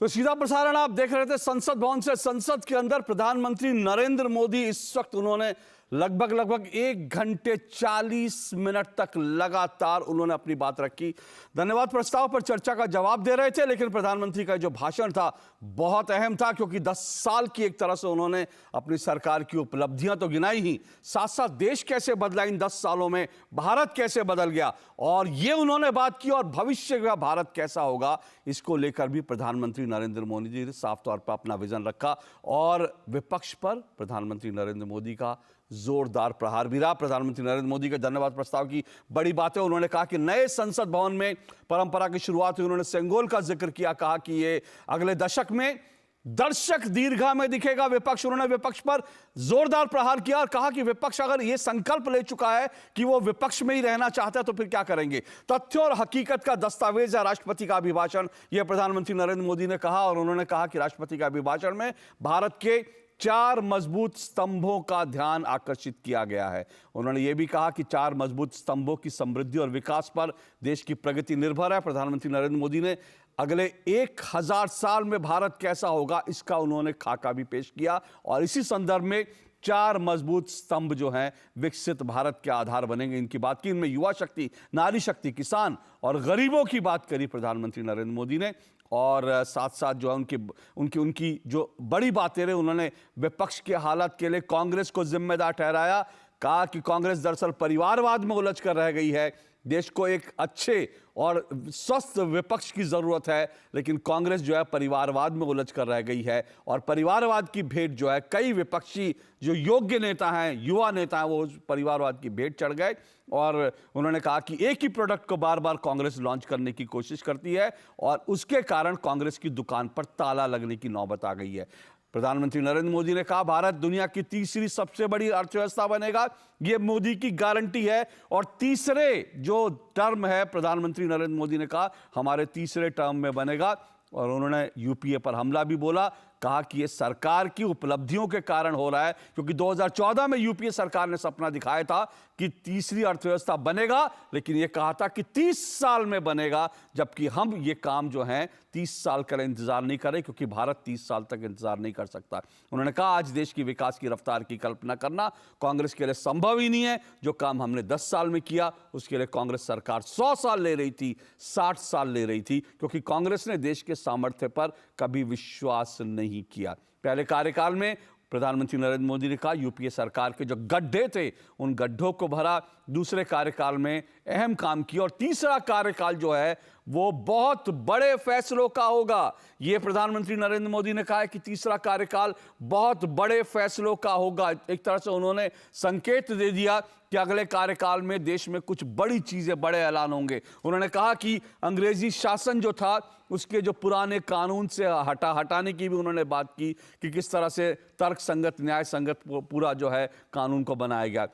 तो सीधा प्रसारण आप देख रहे थे संसद भवन से। संसद के अंदर प्रधानमंत्री नरेंद्र मोदी इस वक्त उन्होंने लगभग 1 घंटे 40 मिनट तक लगातार उन्होंने अपनी बात रखी। धन्यवाद प्रस्ताव पर चर्चा का जवाब दे रहे थे, लेकिन प्रधानमंत्री का जो भाषण था बहुत अहम था, क्योंकि 10 साल की एक तरह से उन्होंने अपनी सरकार की उपलब्धियां तो गिनाई ही, साथ साथ देश कैसे बदला इन 10 सालों में, भारत कैसे बदल गया, और ये उन्होंने बात की। और भविष्य का भारत कैसा होगा, इसको लेकर भी प्रधानमंत्री नरेंद्र मोदी जी ने साफ तौर पर अपना विजन रखा। और विपक्ष पर प्रधानमंत्री नरेंद्र मोदी का जोरदार प्रहार भी रहा। प्रधानमंत्री नरेंद्र मोदी के धन्यवाद प्रस्ताव की बड़ी बातें उन्होंने कहा कि नए संसद भवन में परंपरा की शुरुआत हुई। उन्होंने सेंगोल का जिक्र किया, कहा कि ये अगले दशक में दर्शक दीर्घा में दिखेगा विपक्ष। उन्होंने विपक्ष पर जोरदार प्रहार किया और कहा कि विपक्ष अगर यह संकल्प ले चुका है कि वो विपक्ष में ही रहना चाहता है तो फिर क्या करेंगे। तथ्य और हकीकत का दस्तावेज है राष्ट्रपति का अभिभाषण, यह प्रधानमंत्री नरेंद्र मोदी ने कहा। और उन्होंने कहा कि राष्ट्रपति का अभिभाषण में भारत के 4 मजबूत स्तंभों का ध्यान आकर्षित किया गया है। उन्होंने यह भी कहा कि 4 मजबूत स्तंभों की समृद्धि और विकास पर देश की प्रगति निर्भर है। प्रधानमंत्री नरेंद्र मोदी ने अगले 1000 साल में भारत कैसा होगा, इसका उन्होंने खाका भी पेश किया। और इसी संदर्भ में 4 मजबूत स्तंभ जो हैं विकसित भारत के आधार बनेंगे, इनकी बात की। इनमें युवा शक्ति, नारी शक्ति, किसान और गरीबों की बात करी प्रधानमंत्री नरेंद्र मोदी ने। और साथ साथ जो है उनकी जो बड़ी बातें रहे, उन्होंने विपक्ष की हालत के लिए कांग्रेस को जिम्मेदार ठहराया। कहा कि कांग्रेस दरअसल परिवारवाद में उलझ कर रह गई है, देश को एक अच्छे और स्वस्थ विपक्ष की जरूरत है, लेकिन कांग्रेस जो है परिवारवाद में उलझ कर रह गई है। और परिवारवाद की भेंट जो है, कई विपक्षी जो योग्य नेता हैं, युवा नेता हैं, वो परिवारवाद की भेंट चढ़ गए। और उन्होंने कहा कि एक ही प्रोडक्ट को बार बार कांग्रेस लॉन्च करने की कोशिश करती है और उसके कारण कांग्रेस की दुकान पर ताला लगने की नौबत आ गई है। प्रधानमंत्री नरेंद्र मोदी ने कहा भारत दुनिया की तीसरी सबसे बड़ी अर्थव्यवस्था बनेगा, यह मोदी की गारंटी है। और तीसरे जो टर्म है, प्रधानमंत्री नरेंद्र मोदी ने कहा हमारे तीसरे टर्म में बनेगा। और उन्होंने यूपीए पर हमला भी बोला, कहा कि यह सरकार की उपलब्धियों के कारण हो रहा है, क्योंकि 2014 में यूपीए सरकार ने सपना दिखाया था कि तीसरी अर्थव्यवस्था बनेगा, लेकिन यह कहा था कि 30 साल में बनेगा, जबकि हम ये काम जो है 30 साल का इंतजार नहीं करें, क्योंकि भारत 30 साल तक इंतजार नहीं कर सकता। उन्होंने कहा आज देश की विकास की रफ्तार की कल्पना करना कांग्रेस के लिए संभव ही नहीं है। जो काम हमने 10 साल में किया उसके लिए कांग्रेस सरकार 100 साल ले रही थी, 60 साल ले रही थी, क्योंकि कांग्रेस ने देश के सामर्थ्य पर कभी विश्वास नहीं किया। पहले कार्यकाल में प्रधानमंत्री नरेंद्र मोदी ने कहा यूपीए सरकार के जो गड्ढे थे उन गड्ढों को भरा। दूसरे कार्यकाल में अहम काम किया। और तीसरा कार्यकाल जो है वो बहुत बड़े फैसलों का होगा। यह प्रधानमंत्री नरेंद्र मोदी ने कहा है कि तीसरा कार्यकाल बहुत बड़े फैसलों का होगा। एक तरह से उन्होंने संकेत दे दिया कि अगले कार्यकाल में देश में कुछ बड़ी चीजें, बड़े ऐलान होंगे। उन्होंने कहा कि अंग्रेजी शासन जो था उसके जो पुराने कानून से हटाने की भी उन्होंने बात की कि किस तरह से तर्क संगत, न्याय संगत पूरा जो है कानून को बनाया गया।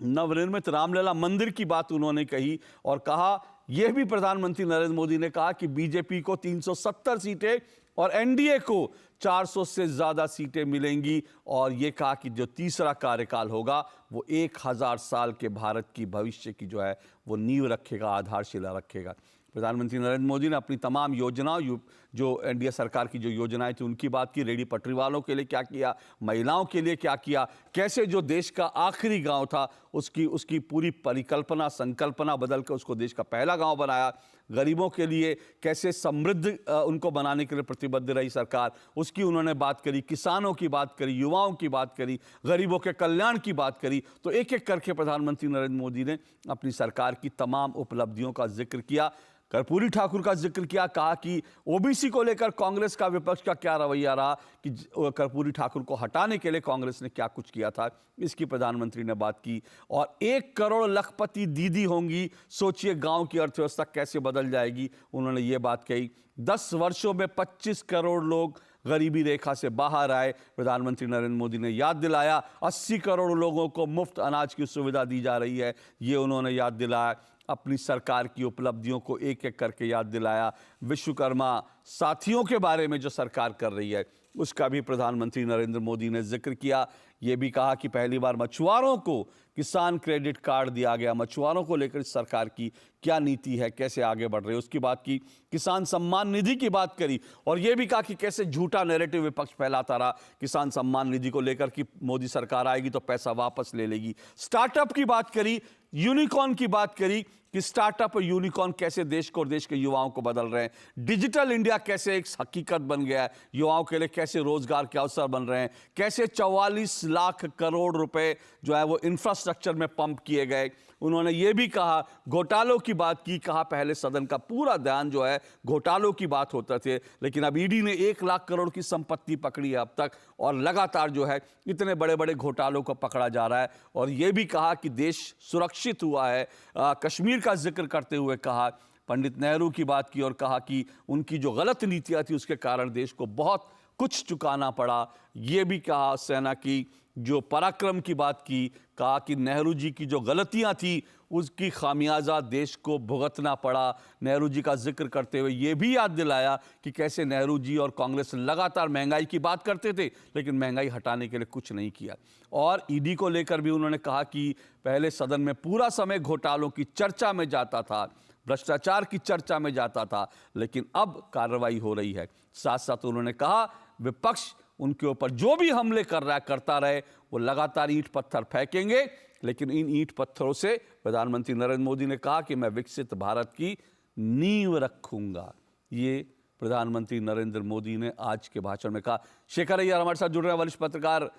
नवनिर्मित रामलला मंदिर की बात उन्होंने कही और कहा, यह भी प्रधानमंत्री नरेंद्र मोदी ने कहा कि बीजेपी को 370 सीटें और एनडीए को 400 से ज्यादा सीटें मिलेंगी। और यह कहा कि जो तीसरा कार्यकाल होगा वो 1000 साल के भारत की भविष्य की जो है वो नींव रखेगा, आधारशिला रखेगा। प्रधानमंत्री नरेंद्र मोदी ने अपनी तमाम योजनाओं, जो एनडीए सरकार की जो योजनाएं थी उनकी बात की। रेडी पटरी वालों के लिए क्या किया, महिलाओं के लिए क्या किया, कैसे जो देश का आखिरी गांव था उसकी पूरी परिकल्पना, संकल्पना बदल कर उसको देश का पहला गांव बनाया। गरीबों के लिए कैसे समृद्ध उनको बनाने के लिए प्रतिबद्ध रही सरकार, उसकी उन्होंने बात करी। किसानों की बात करी, युवाओं की बात करी, गरीबों के कल्याण की बात करी। तो एक एक करके प्रधानमंत्री नरेंद्र मोदी ने अपनी सरकार की तमाम उपलब्धियों का जिक्र किया। कर्पूरी ठाकुर का जिक्र किया, कहा कि ओबीसी को लेकर कांग्रेस का, विपक्ष का क्या रवैया रहा, कि कर्पूरी ठाकुर को हटाने के लिए कांग्रेस ने क्या कुछ किया था, इसकी प्रधानमंत्री ने बात की। और 1 करोड़ लखपति दीदी होंगी, सोचिए गांव की अर्थव्यवस्था कैसे बदल जाएगी, उन्होंने ये बात कही। 10 वर्षों में 25 करोड़ लोग गरीबी रेखा से बाहर आए, प्रधानमंत्री नरेंद्र मोदी ने याद दिलाया। 80 करोड़ लोगों को मुफ्त अनाज की सुविधा दी जा रही है, ये उन्होंने याद दिलाया। अपनी सरकार की उपलब्धियों को एक एक करके याद दिलाया। विश्वकर्मा साथियों के बारे में जो सरकार कर रही है उसका भी प्रधानमंत्री नरेंद्र मोदी ने जिक्र किया। ये भी कहा कि पहली बार मछुआरों को किसान क्रेडिट कार्ड दिया गया। मछुआरों को लेकर सरकार की क्या नीति है, कैसे आगे बढ़ रही है, उसकी बात की। किसान सम्मान निधि की बात करी और यह भी कहा कि कैसे झूठा नैरेटिव विपक्ष फैलाता रहा किसान सम्मान निधि को लेकर कि मोदी सरकार आएगी तो पैसा वापस ले लेगी। स्टार्टअप की बात करी, यूनिकॉर्न की बात करी कि स्टार्टअप और यूनिकॉर्न कैसे देश को और देश के युवाओं को बदल रहे हैं। डिजिटल इंडिया कैसे एक हकीकत बन गया है, युवाओं के लिए कैसे रोजगार के अवसर बन रहे हैं, कैसे 44 लाख करोड़ रुपए जो है वो इंफ्रास्ट्रक्चर में पंप किए गए। उन्होंने ये भी कहा, घोटालों की बात की, कहा पहले सदन का पूरा ध्यान जो है घोटालों की बात होता थे, लेकिन अब ईडी ने 1 लाख करोड़ की संपत्ति पकड़ी है अब तक और लगातार जो है इतने बड़े बड़े घोटालों को पकड़ा जा रहा है। और ये भी कहा कि देश सुरक्षित हुआ है। कश्मीर का जिक्र करते हुए कहा, पंडित नेहरू की बात की और कहा कि उनकी जो गलत नीतियां थी उसके कारण देश को बहुत कुछ चुकाना पड़ा। ये भी कहा, सेना की जो पराक्रम की बात की, कहा कि नेहरू जी की जो गलतियां थी उसकी खामियाजा देश को भुगतना पड़ा। नेहरू जी का जिक्र करते हुए ये भी याद दिलाया कि कैसे नेहरू जी और कांग्रेस लगातार महंगाई की बात करते थे लेकिन महंगाई हटाने के लिए कुछ नहीं किया। और ईडी को लेकर भी उन्होंने कहा कि पहले सदन में पूरा समय घोटालों की चर्चा में जाता था, भ्रष्टाचार की चर्चा में जाता था, लेकिन अब कार्रवाई हो रही है। साथ साथ उन्होंने कहा विपक्ष उनके ऊपर जो भी हमले कर रहा है करता रहे, वो लगातार ईंट पत्थर फेंकेंगे, लेकिन इन ईंट पत्थरों से प्रधानमंत्री नरेंद्र मोदी ने कहा कि मैं विकसित भारत की नींव रखूंगा। ये प्रधानमंत्री नरेंद्र मोदी ने आज के भाषण में कहा। शेखर अय्यर हमारे साथ जुड़ रहे हैं, वरिष्ठ पत्रकार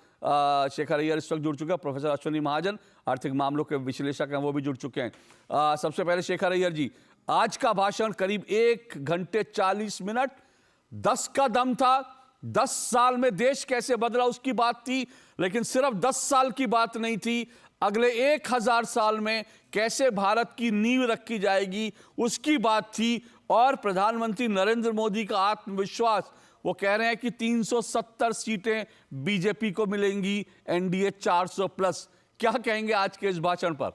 शेखर अय्यर इस वक्त जुड़ चुके हैं। प्रोफेसर अश्विनी महाजन आर्थिक मामलों के विश्लेषक हैं, वो भी जुड़ चुके हैं। सबसे पहले शेखर अय्यर जी, आज का भाषण करीब 1 घंटे 40 मिनट, 10 का दम था। 10 साल में देश कैसे बदला उसकी बात थी, लेकिन सिर्फ 10 साल की बात नहीं थी, अगले 1000 साल में कैसे भारत की नींव रखी जाएगी उसकी बात थी। और प्रधानमंत्री नरेंद्र मोदी का आत्मविश्वास, वो कह रहे हैं कि 370 सीटें बीजेपी को मिलेंगी, एनडीए 400 प्लस। क्या कहेंगे आज के इस भाषण पर?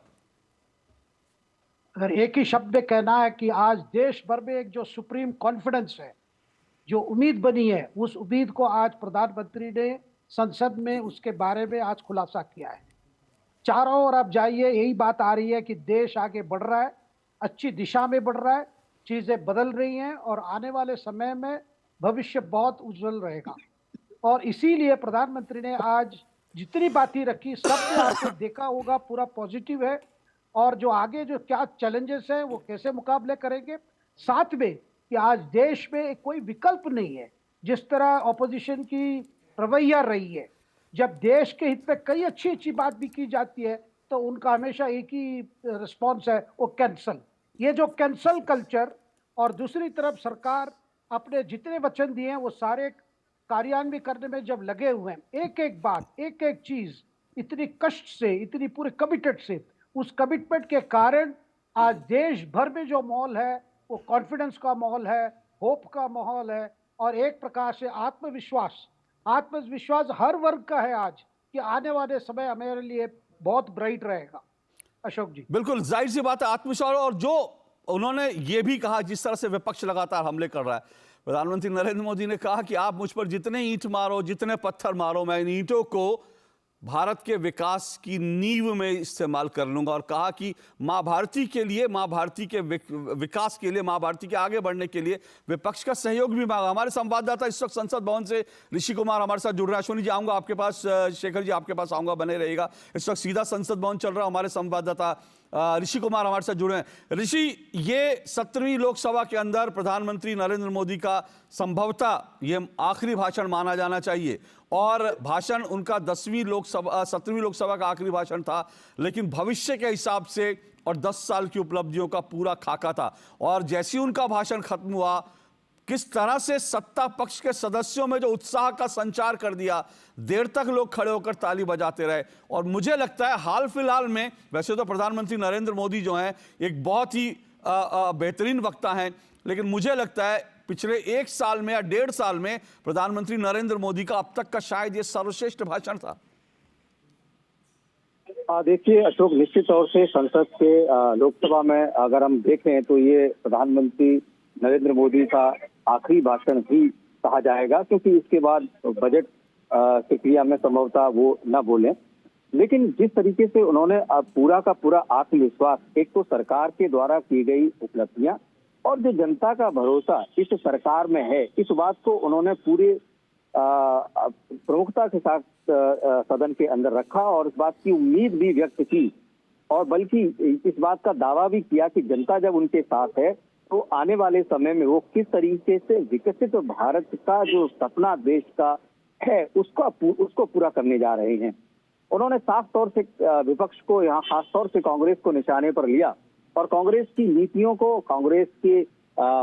अगर एक ही शब्द में कहना है कि आज देश भर में एक जो सुप्रीम कॉन्फिडेंस है, जो उम्मीद बनी है, उस उम्मीद को आज प्रधानमंत्री ने संसद में उसके बारे में आज खुलासा किया है। चारों ओर आप जाइए, यही बात आ रही है कि देश आगे बढ़ रहा है, अच्छी दिशा में बढ़ रहा है, चीजें बदल रही हैं और आने वाले समय में भविष्य बहुत उज्जवल रहेगा। और इसीलिए प्रधानमंत्री ने आज जितनी बातें रखी, सब में आपने देखा होगा पूरा पॉजिटिव है। और जो आगे जो क्या चैलेंजेस हैं वो कैसे मुकाबले करेंगे, साथ में कि आज देश में कोई विकल्प नहीं है। जिस तरह ऑपोजिशन की रवैया रही है, जब देश के हित में कई अच्छी अच्छी बात भी की जाती है तो उनका हमेशा एक ही रिस्पॉन्स है, वो कैंसल। ये जो कैंसल कल्चर, और दूसरी तरफ सरकार अपने जितने वचन दिए हैं वो सारे कार्यान्वित करने में जब लगे हुए हैं, एक एक बात, एक एक चीज इतनी कष्ट से, इतनी पूरे कमिटेड से, उस कमिटमेंट के कारण आज देश भर में जो माहौल है वो कॉन्फिडेंस का माहौल है, होप का माहौल है और एक प्रकार से आत्मविश्वास हर वर्ग का है आज कि आने वाले समय हमारे लिए बहुत ब्राइट रहेगा। अशोक जी, बिल्कुल जाहिर सी बात है, आत्मविश्वास। और जो उन्होंने ये भी कहा, जिस तरह से विपक्ष लगातार हमले कर रहा है, प्रधानमंत्री नरेंद्र मोदी ने कहा कि आप मुझ पर जितने ईंट मारो, जितने पत्थर मारो, मैं इन ईंटों को भारत के विकास की नींव में इस्तेमाल कर लूंगा। और कहा कि मां भारती के लिए, मां भारती के विकास के लिए, मां भारती के आगे बढ़ने के लिए विपक्ष का सहयोग भी मांगा। हमारे संवाददाता इस वक्त संसद भवन से ऋषि कुमार हमारे साथ जुड़ रहे हैं। अश्विनी जी, आऊंगा आपके पास, शेखर जी आपके पास आऊंगा, बने रहेगा। इस वक्त सीधा संसद भवन चल रहा है, हमारे संवाददाता ऋषि कुमार हमारे साथ जुड़े हैं। ऋषि, ये 17वीं लोकसभा के अंदर प्रधानमंत्री नरेंद्र मोदी का संभवतः ये आखिरी भाषण माना जाना चाहिए और भाषण उनका 17वीं लोकसभा का आखिरी भाषण था, लेकिन भविष्य के हिसाब से और 10 साल की उपलब्धियों का पूरा खाका था। और जैसे ही उनका भाषण खत्म हुआ, किस तरह से सत्ता पक्ष के सदस्यों में जो उत्साह का संचार कर दिया, देर तक लोग खड़े होकर ताली बजाते रहे। और मुझे लगता है हाल फिलहाल में, वैसे तो प्रधानमंत्री नरेंद्र मोदी जो हैं एक बहुत ही बेहतरीन वक्ता हैं, लेकिन मुझे लगता है पिछले 1 साल में या 1.5 साल में प्रधानमंत्री नरेंद्र मोदी का अब तक का शायद ये सर्वश्रेष्ठ भाषण था। देखिए अशोक, निश्चित तौर से संसद के लोकसभा में अगर हम देखें तो ये प्रधानमंत्री नरेंद्र मोदी का आखिरी भाषण ही कहा जाएगा, क्योंकि इसके बाद बजट की क्रिया में संभवतः वो न बोलें। लेकिन जिस तरीके से उन्होंने अब पूरा का पूरा आत्मविश्वास, एक तो सरकार के द्वारा की गई उपलब्धियां और जो जनता का भरोसा इस सरकार में है, इस बात को उन्होंने पूरे प्रमुखता के साथ सदन के अंदर रखा और इस बात की उम्मीद भी व्यक्त की और बल्कि इस बात का दावा भी किया कि जनता जब उनके साथ है तो आने वाले समय में वो किस तरीके से विकसित भारत का जो सपना देश का है उसको पूरा करने जा रहे हैं। उन्होंने साफ तौर से विपक्ष को, यहाँ खास तौर से कांग्रेस को निशाने पर लिया और कांग्रेस की नीतियों को, कांग्रेस के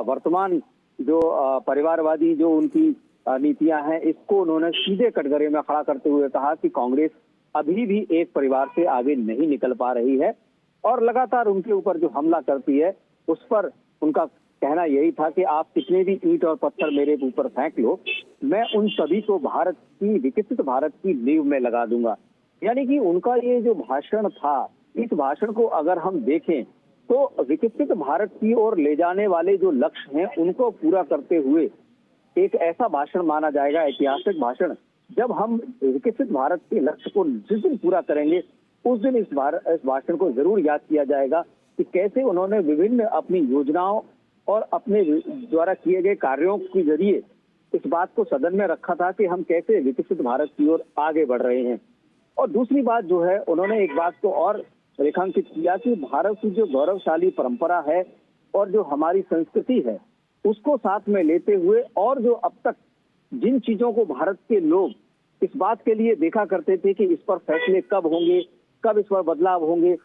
वर्तमान जो परिवारवादी जो उनकी नीतियां हैं, इसको उन्होंने सीधे कटघरे में खड़ा करते हुए कहा कि कांग्रेस अभी भी एक परिवार से आगे नहीं निकल पा रही है और लगातार उनके ऊपर जो हमला करती है उस पर उनका कहना यही था कि आप कितने भी ईंट और पत्थर मेरे ऊपर फेंक लो, मैं उन सभी को भारत की, विकसित भारत की नींव में लगा दूंगा। यानी कि उनका ये जो भाषण था, इस भाषण को अगर हम देखें तो विकसित भारत की ओर ले जाने वाले जो लक्ष्य हैं उनको पूरा करते हुए एक ऐसा भाषण माना जाएगा, ऐतिहासिक भाषण। जब हम विकसित भारत के लक्ष्य को जिस दिन पूरा करेंगे उस दिन इस भाषण को जरूर याद किया जाएगा कि कैसे उन्होंने विभिन्न अपनी योजनाओं और अपने द्वारा किए गए कार्यों के जरिए इस बात को सदन में रखा था कि हम कैसे विकसित भारत की ओर आगे बढ़ रहे हैं। और दूसरी बात जो है, उन्होंने एक बात को और रेखांकित किया कि भारत की जो गौरवशाली परंपरा है और जो हमारी संस्कृति है उसको साथ में लेते हुए और जो अब तक जिन चीजों को भारत के लोग इस बात के लिए देखा करते थे कि इस पर फैसले कब होंगे, कब इस पर बदलाव होंगे,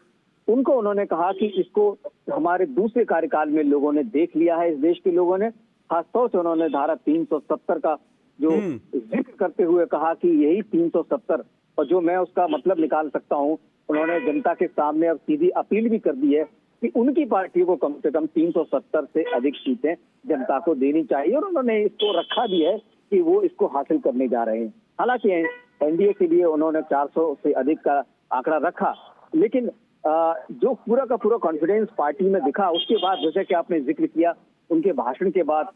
उनको उन्होंने कहा कि इसको हमारे दूसरे कार्यकाल में लोगों ने देख लिया है। इस देश के लोगों ने खासतौर से उन्होंने धारा 370 का जो जिक्र करते हुए कहा कि यही 370, और जो मैं उसका मतलब निकाल सकता हूं, उन्होंने जनता के सामने अब सीधी अपील भी कर दी है कि उनकी पार्टी को कम से कम 370 से अधिक सीटें जनता को देनी चाहिए और उन्होंने इसको रखा भी है कि वो इसको हासिल करने जा रहे हैं। हालांकि एनडीए के लिए उन्होंने 400 से अधिक का आंकड़ा रखा, लेकिन जो पूरा का पूरा कॉन्फिडेंस पार्टी में दिखा उसके बाद, जैसे कि आपने जिक्र किया, उनके भाषण के बाद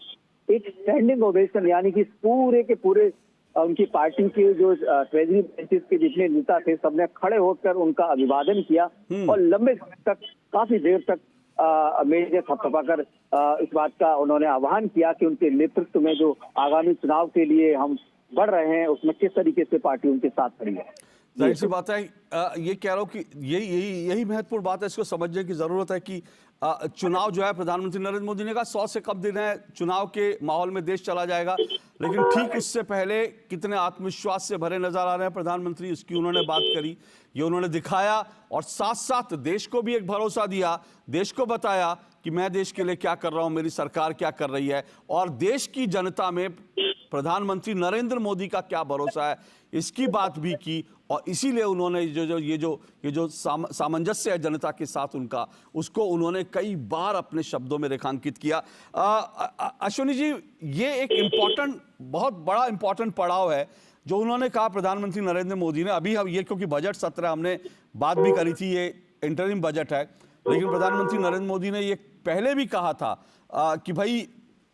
एक स्टैंडिंग ओवेशन, यानी कि पूरे के पूरे उनकी पार्टी के जो ट्रेजरी बेंचेस के जितने नेता थे सबने खड़े होकर उनका अभिवादन किया और लंबे समय तक, काफी देर तक मेजे थपथपाकर इस बात का उन्होंने आह्वान किया कि उनके नेतृत्व में जो आगामी चुनाव के लिए हम बढ़ रहे हैं उसमें किस तरीके से पार्टी उनके साथ खड़ी है। जाहिर सी बात है, ये कह रहा हूं कि यही महत्वपूर्ण बात है, इसको समझने की जरूरत है कि चुनाव जो है, प्रधानमंत्री नरेंद्र मोदी ने कहा 100 से कम दिन है, चुनाव के माहौल में देश चला जाएगा, लेकिन ठीक उससे पहले कितने आत्मविश्वास से भरे नजर आ रहे हैं प्रधानमंत्री, इसकी उन्होंने बात करी, ये उन्होंने दिखाया और साथ साथ देश को भी एक भरोसा दिया, देश को बताया कि मैं देश के लिए क्या कर रहा हूं, मेरी सरकार क्या कर रही है और देश की जनता में प्रधानमंत्री नरेंद्र मोदी का क्या भरोसा है, इसकी बात भी की। और इसीलिए उन्होंने ये जो सामंजस्य है जनता के साथ उनका, उसको उन्होंने कई बार अपने शब्दों में रेखांकित किया। अश्विनी जी, ये एक बहुत बड़ा इंपॉर्टेंट पड़ाव है जो उन्होंने कहा प्रधानमंत्री नरेंद्र मोदी ने। अभी हम ये, क्योंकि बजट सत्र हमने बात भी करी थी, ये इंटरिम बजट है, लेकिन प्रधानमंत्री नरेंद्र मोदी ने ये पहले भी कहा था कि भाई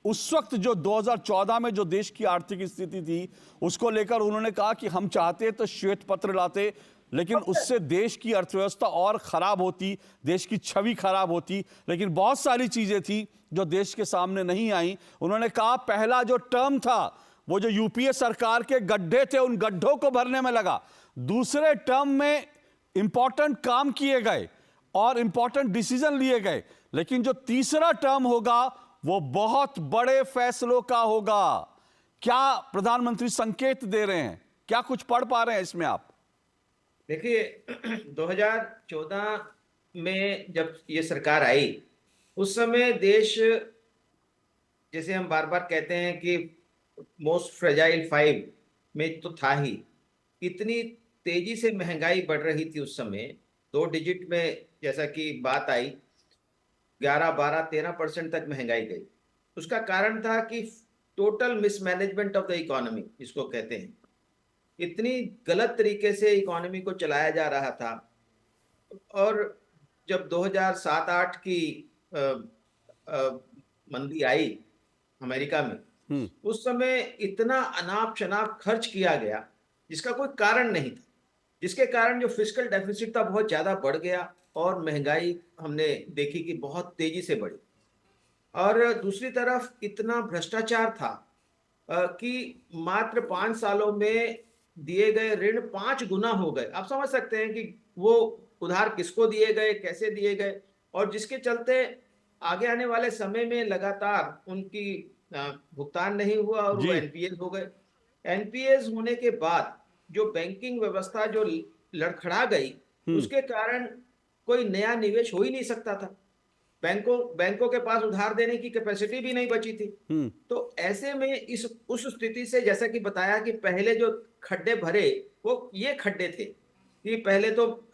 उस वक्त जो 2014 में जो देश की आर्थिक स्थिति थी उसको लेकर उन्होंने कहा कि हम चाहते तो श्वेत पत्र लाते, लेकिन उससे देश की अर्थव्यवस्था और खराब होती, देश की छवि खराब होती, लेकिन बहुत सारी चीजें थी जो देश के सामने नहीं आई। उन्होंने कहा पहला जो टर्म था वो जो यूपीए सरकार के गड्ढे थे उन गड्ढों को भरने में लगा, दूसरे टर्म में इंपॉर्टेंट काम किए गए और इंपॉर्टेंट डिसीजन लिए गए, लेकिन जो तीसरा टर्म होगा वो बहुत बड़े फैसलों का होगा। क्या प्रधानमंत्री संकेत दे रहे हैं, क्या कुछ पढ़ पा रहे हैं इसमें आप? देखिए 2014 में जब ये सरकार आई उस समय देश, जैसे हम बार बार कहते हैं कि मोस्ट फ्रेजाइल 5 में तो था ही, इतनी तेजी से महंगाई बढ़ रही थी उस समय, 2 डिजिट में जैसा कि बात आई 11, 12, 13% तक महंगाई गई। उसका कारण था कि total mismanagement of the economy, जिसको कहते हैं, इतनी गलत तरीके से इकोनॉमी को चलाया जा रहा था। और जब 2007-8 की मंदी आई अमेरिका में, उस समय इतना अनाप शनाप खर्च किया गया जिसका कोई कारण नहीं था, जिसके कारण जो फिस्कल डेफिसिट था बहुत ज्यादा बढ़ गया और महंगाई हमने देखी कि बहुत तेजी से बढ़ी। और दूसरी तरफ इतना भ्रष्टाचार था कि मात्र 5 सालों में दिए गए ऋण 5 गुना हो गए। आप समझ सकते हैं कि वो उधार किसको दिए गए, कैसे दिए गए, और जिसके चलते आगे आने वाले समय में लगातार उनकी भुगतान नहीं हुआ और वो जी। एनपीएस हो गए। एनपीएस होने के बाद जो बैंकिंग व्यवस्था जो लड़खड़ा गई, उसके कारण कोई नया निवेश हो ही नहीं सकता था। बैंकों के पास उधार देने की कैपेसिटी भी नहीं बची थी। तो ऐसे में इस उस स्थिति से, जैसा कि बताया कि पहले जो खड्डे भरे वो ये खड्डे थे कि पहले तो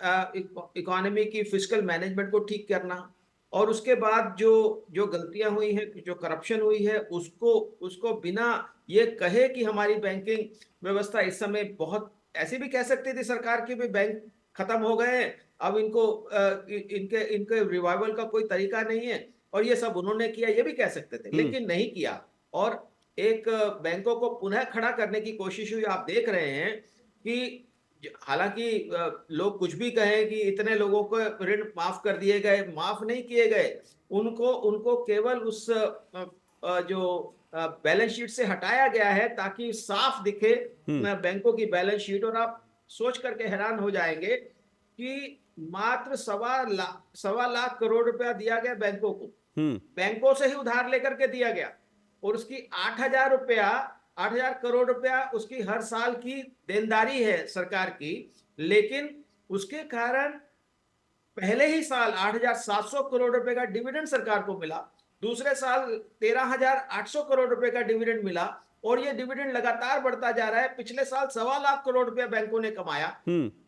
इकोनॉमी की फिस्कल मैनेजमेंट को ठीक करना, और उसके बाद जो जो गलतियां हुई हैं, जो करप्शन हुई है, उसको उसको बिना ये कहे कि हमारी बैंकिंग व्यवस्था इस समय बहुत, ऐसे भी कह सकती थी सरकार की भी बैंक खत्म हो गए हैं, अब इनको इनके इनके रिवाइवल का कोई तरीका नहीं है, और ये सब उन्होंने किया, ये भी कह सकते थे, लेकिन नहीं किया। और एक बैंकों को पुनः खड़ा करने की कोशिश हुई। आप देख रहे हैं कि हालांकि लोग कुछ भी कहें कि इतने लोगों को ऋण माफ कर दिए गए, माफ नहीं किए गए, उनको उनको केवल उस जो बैलेंस शीट से हटाया गया है ताकि साफ दिखे बैंकों की बैलेंस शीट। और आप सोच करके हैरान हो जाएंगे कि मात्र 1.25 लाख करोड़ रुपया दिया गया बैंकों को, बैंकों से ही उधार लेकर के दिया गया, और उसकी 8,000 करोड़ रुपया उसकी हर साल की देनदारी है सरकार की। लेकिन उसके कारण पहले ही साल 8,700 करोड़ रुपए का डिविडेंड सरकार को मिला, दूसरे साल 13,800 करोड़ रुपए का डिविडेंड मिला, और ये डिविडेंड लगातार बढ़ता जा रहा है। पिछले साल 1.25 करोड़ रुपया बैंकों ने कमाया।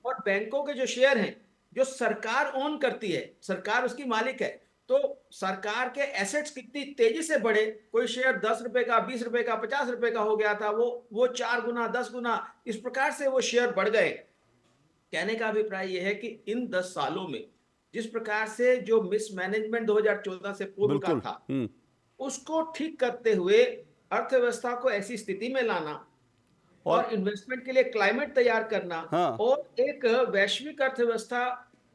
और बैंकों के जो शेयर हैं, जो सरकार ओन करती है, सरकार उसकी मालिक है, तो सरकार के एसेट्स कितनी तेजी से बढ़े, कोई शेयर 10 रुपए का, 20 रुपए का, 50 रुपए का हो गया था, वो 4 गुना, 10 गुना इस प्रकार से वो शेयर बढ़ गए। कहने का अभिप्राय यह है कि इन 10 सालों में जिस प्रकार से जो मिसमैनेजमेंट 2014 से पूर्व का बिल्कुल। था, उसको ठीक करते हुए अर्थव्यवस्था को ऐसी स्थिति में लाना और इन्वेस्टमेंट के लिए क्लाइमेट तैयार करना, हाँ। और एक वैश्विक अर्थव्यवस्था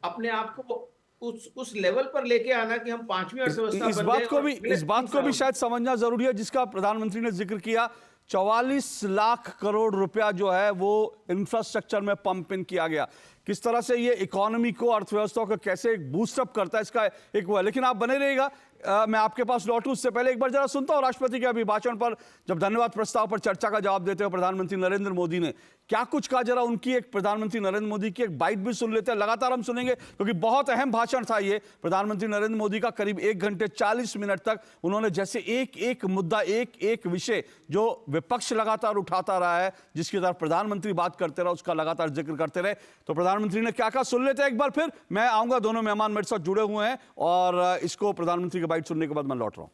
अपने आप को उस लेवल पर लेके आना कि हम 5वीं अर्थव्यवस्था इस बन बात गए। को और भी अगले इस बात 3 को भी सालों में शायद समझना जरूरी है, जिसका प्रधानमंत्री ने जिक्र किया। 44 लाख करोड़ रुपया जो है वो इंफ्रास्ट्रक्चर में पंप इन किया गया। किस तरह से ये इकोनॉमी को, अर्थव्यवस्था को कैसे बूस्टअप करता है, इसका एक वो है। लेकिन आप बने रहिएगा, मैं आपके पास लौटूं उससे पहले एक बार जरा सुनता हूं राष्ट्रपति के अभिभाषण पर, जब धन्यवाद प्रस्ताव पर चर्चा का जवाब देते हुए प्रधानमंत्री नरेंद्र मोदी ने क्या कुछ कहा। जरा उनकी एक, प्रधानमंत्री नरेंद्र मोदी की एक बाइट भी सुन लेते हैं। लगातार हम सुनेंगे क्योंकि बहुत अहम भाषण था ये प्रधानमंत्री नरेंद्र मोदी का। करीब 1 घंटे 40 मिनट तक उन्होंने जैसे एक एक मुद्दा, एक एक विषय जो विपक्ष लगातार उठाता रहा है, जिसकी तरफ प्रधानमंत्री बात करते रहे, उसका लगातार जिक्र करते रहे। तो प्रधानमंत्री ने क्या कहा सुन लेते हैं एक बार फिर। मैं आऊंगा, दोनों मेहमान मेरे साथ जुड़े हुए हैं और इसको प्रधानमंत्री की बाइट सुनने के बाद मैं लौट रहा हूं।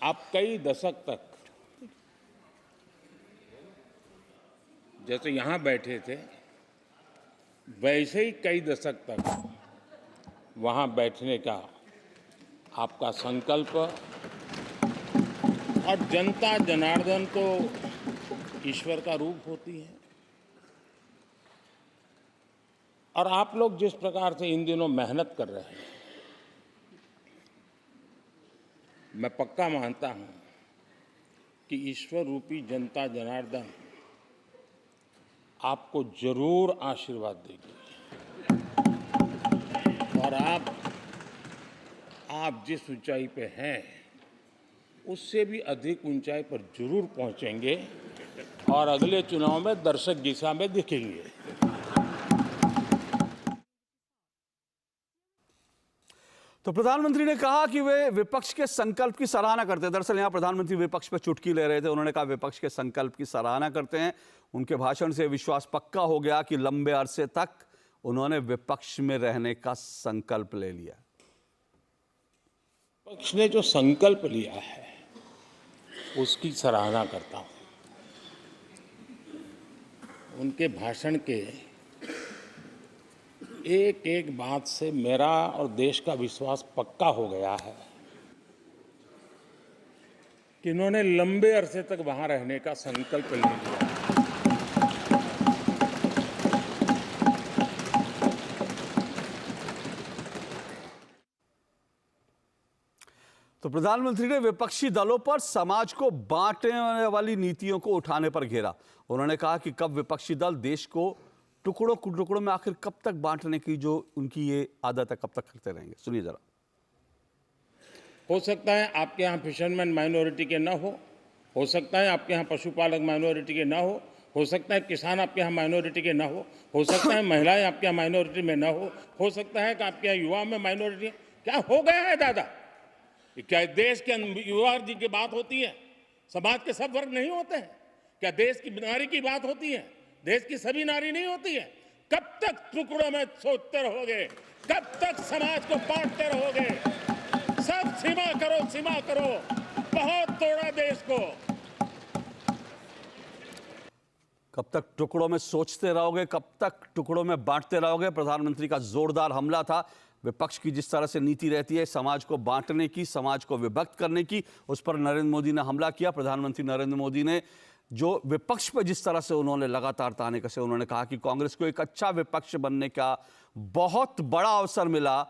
आप कई दशक तक जैसे यहां बैठे थे, वैसे ही कई दशक तक वहां बैठने का आपका संकल्प, और जनता जनार्दन तो ईश्वर का रूप होती है, और आप लोग जिस प्रकार से इन दिनों मेहनत कर रहे हैं, मैं पक्का मानता हूं कि ईश्वर रूपी जनता जनार्दन आपको जरूर आशीर्वाद देगी, और आप जिस ऊंचाई पे हैं उससे भी अधिक ऊंचाई पर जरूर पहुंचेंगे, और अगले चुनाव में दर्शक दिशा में दिखेंगे। तो प्रधानमंत्री ने कहा कि वे विपक्ष के संकल्प की सराहना करते हैं। दरअसल यहां प्रधानमंत्री विपक्ष पर चुटकी ले रहे थे। उन्होंने कहा विपक्ष के संकल्प की सराहना करते हैं। उनके भाषण से विश्वास पक्का हो गया कि लंबे अरसे तक उन्होंने विपक्ष में रहने का संकल्प ले लिया। विपक्ष ने जो संकल्प लिया है उसकी सराहना करता हूं। उनके भाषण के एक एक बात से मेरा और देश का विश्वास पक्का हो गया है कि इन्होंने लंबे अरसे तक वहां रहने का संकल्प ले लिया। तो प्रधानमंत्री ने विपक्षी दलों पर समाज को बांटने वाली नीतियों को उठाने पर घेरा। उन्होंने कहा कि कब विपक्षी दल देश को टुकड़ों टुकड़ों में आखिर कब तक बांटने की जो उनकी ये आदत है कब तक करते रहेंगे। सुनिए जरा। हो सकता है आपके यहाँ फिशरमैन माइनॉरिटी के ना हो सकता है आपके यहाँ पशुपालक माइनॉरिटी के ना हो सकता है किसान आपके यहाँ माइनॉरिटी के ना हो सकता है महिलाएं आपके यहाँ माइनॉरिटी में ना हो सकता है कि आपके यहाँ युवा में माइनॉरिटी। क्या हो गया है दादा? क्या देश के युवा जी की बात होती है? समाज के सब वर्ग नहीं होते हैं? क्या देश की नारी की बात होती है? देश की सभी नारी नहीं होती है? कब तक टुकड़ों में सोचते रहोगे? कब तक समाज को बांटते रहोगे? सब सीमा करो, बहुत तोड़ा देश को। कब तक टुकड़ों में सोचते रहोगे, कब तक टुकड़ों में बांटते रहोगे। प्रधानमंत्री का जोरदार हमला था। विपक्ष की जिस तरह से नीति रहती है समाज को बांटने की, समाज को विभक्त करने की, उस पर नरेंद्र मोदी ने हमला किया। प्रधानमंत्री नरेंद्र मोदी ने जो विपक्ष पर जिस तरह से उन्होंने लगातार ताने कसे, उन्होंने कहा कि कांग्रेस को एक अच्छा विपक्ष बनने का बहुत बड़ा अवसर मिला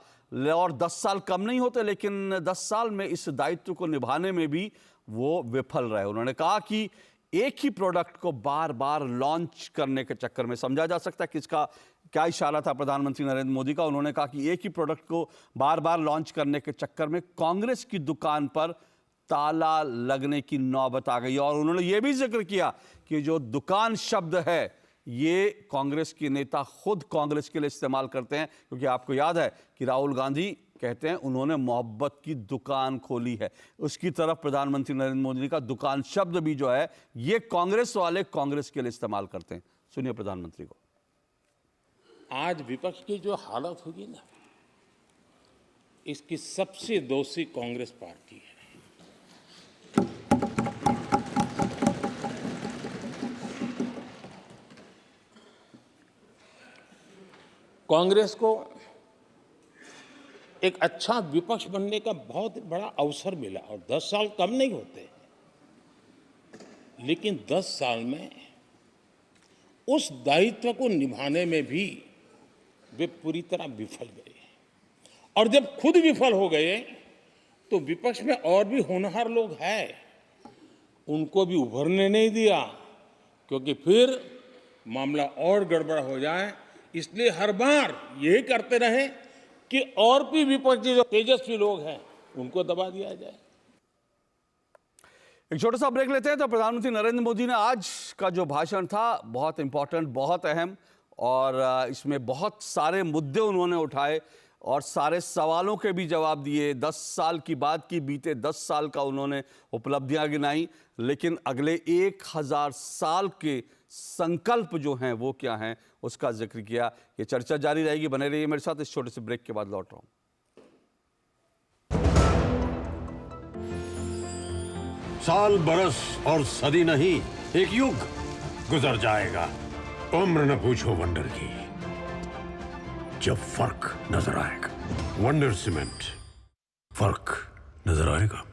और 10 साल कम नहीं होते, लेकिन 10 साल में इस दायित्व को निभाने में भी वो विफल रहे। उन्होंने कहा कि एक ही प्रोडक्ट को बार बार लॉन्च करने के चक्कर में, समझा जा सकता है कि इसका क्या इशारा था प्रधानमंत्री नरेंद्र मोदी का। उन्होंने कहा कि एक ही प्रोडक्ट को बार बार लॉन्च करने के चक्कर में कांग्रेस की दुकान पर ताला लगने की नौबत आ गई। और उन्होंने ये भी जिक्र किया कि जो दुकान शब्द है ये कांग्रेस के नेता खुद कांग्रेस के लिए इस्तेमाल करते हैं, क्योंकि आपको याद है कि राहुल गांधी कहते हैं उन्होंने मोहब्बत की दुकान खोली है। उसकी तरफ प्रधानमंत्री नरेंद्र मोदी का दुकान शब्द भी जो है ये कांग्रेस वाले कांग्रेस के लिए इस्तेमाल करते हैं। सुनिए प्रधानमंत्री को। आज विपक्ष की जो हालत होगी ना, इसकी सबसे दोषी कांग्रेस पार्टी है। कांग्रेस को एक अच्छा विपक्ष बनने का बहुत बड़ा अवसर मिला और 10 साल कम नहीं होते, लेकिन 10 साल में उस दायित्व को निभाने में भी वे पूरी तरह विफल गए। और जब खुद विफल हो गए तो विपक्ष में और भी होनहार लोग हैं, उनको भी उभरने नहीं दिया, क्योंकि फिर मामला और गड़बड़ हो जाए। इसलिए हर बार यही करते रहे कि और भी विपक्षी जो तेजस्वी लोग हैं उनको दबा दिया जाए। एक छोटा सा ब्रेक लेते हैं। तो प्रधानमंत्री नरेंद्र मोदी ने आज का जो भाषण था बहुत इंपॉर्टेंट, बहुत अहम, और इसमें बहुत सारे मुद्दे उन्होंने उठाए और सारे सवालों के भी जवाब दिए। 10 साल की बात की, बीते 10 साल का उन्होंने उपलब्धियां गिनाई, लेकिन अगले 1000 साल के संकल्प जो हैं वो क्या हैं उसका जिक्र किया। ये चर्चा जारी रहेगी, बने रहिए मेरे साथ। इस छोटे से ब्रेक के बाद लौट रहा हूं। साल, बरस और सदी नहीं, एक युग गुजर जाएगा। उम्र न पूछो वंडर की, जब फर्क नजर आएगा। वंडर सीमेंट, फर्क नजर आएगा।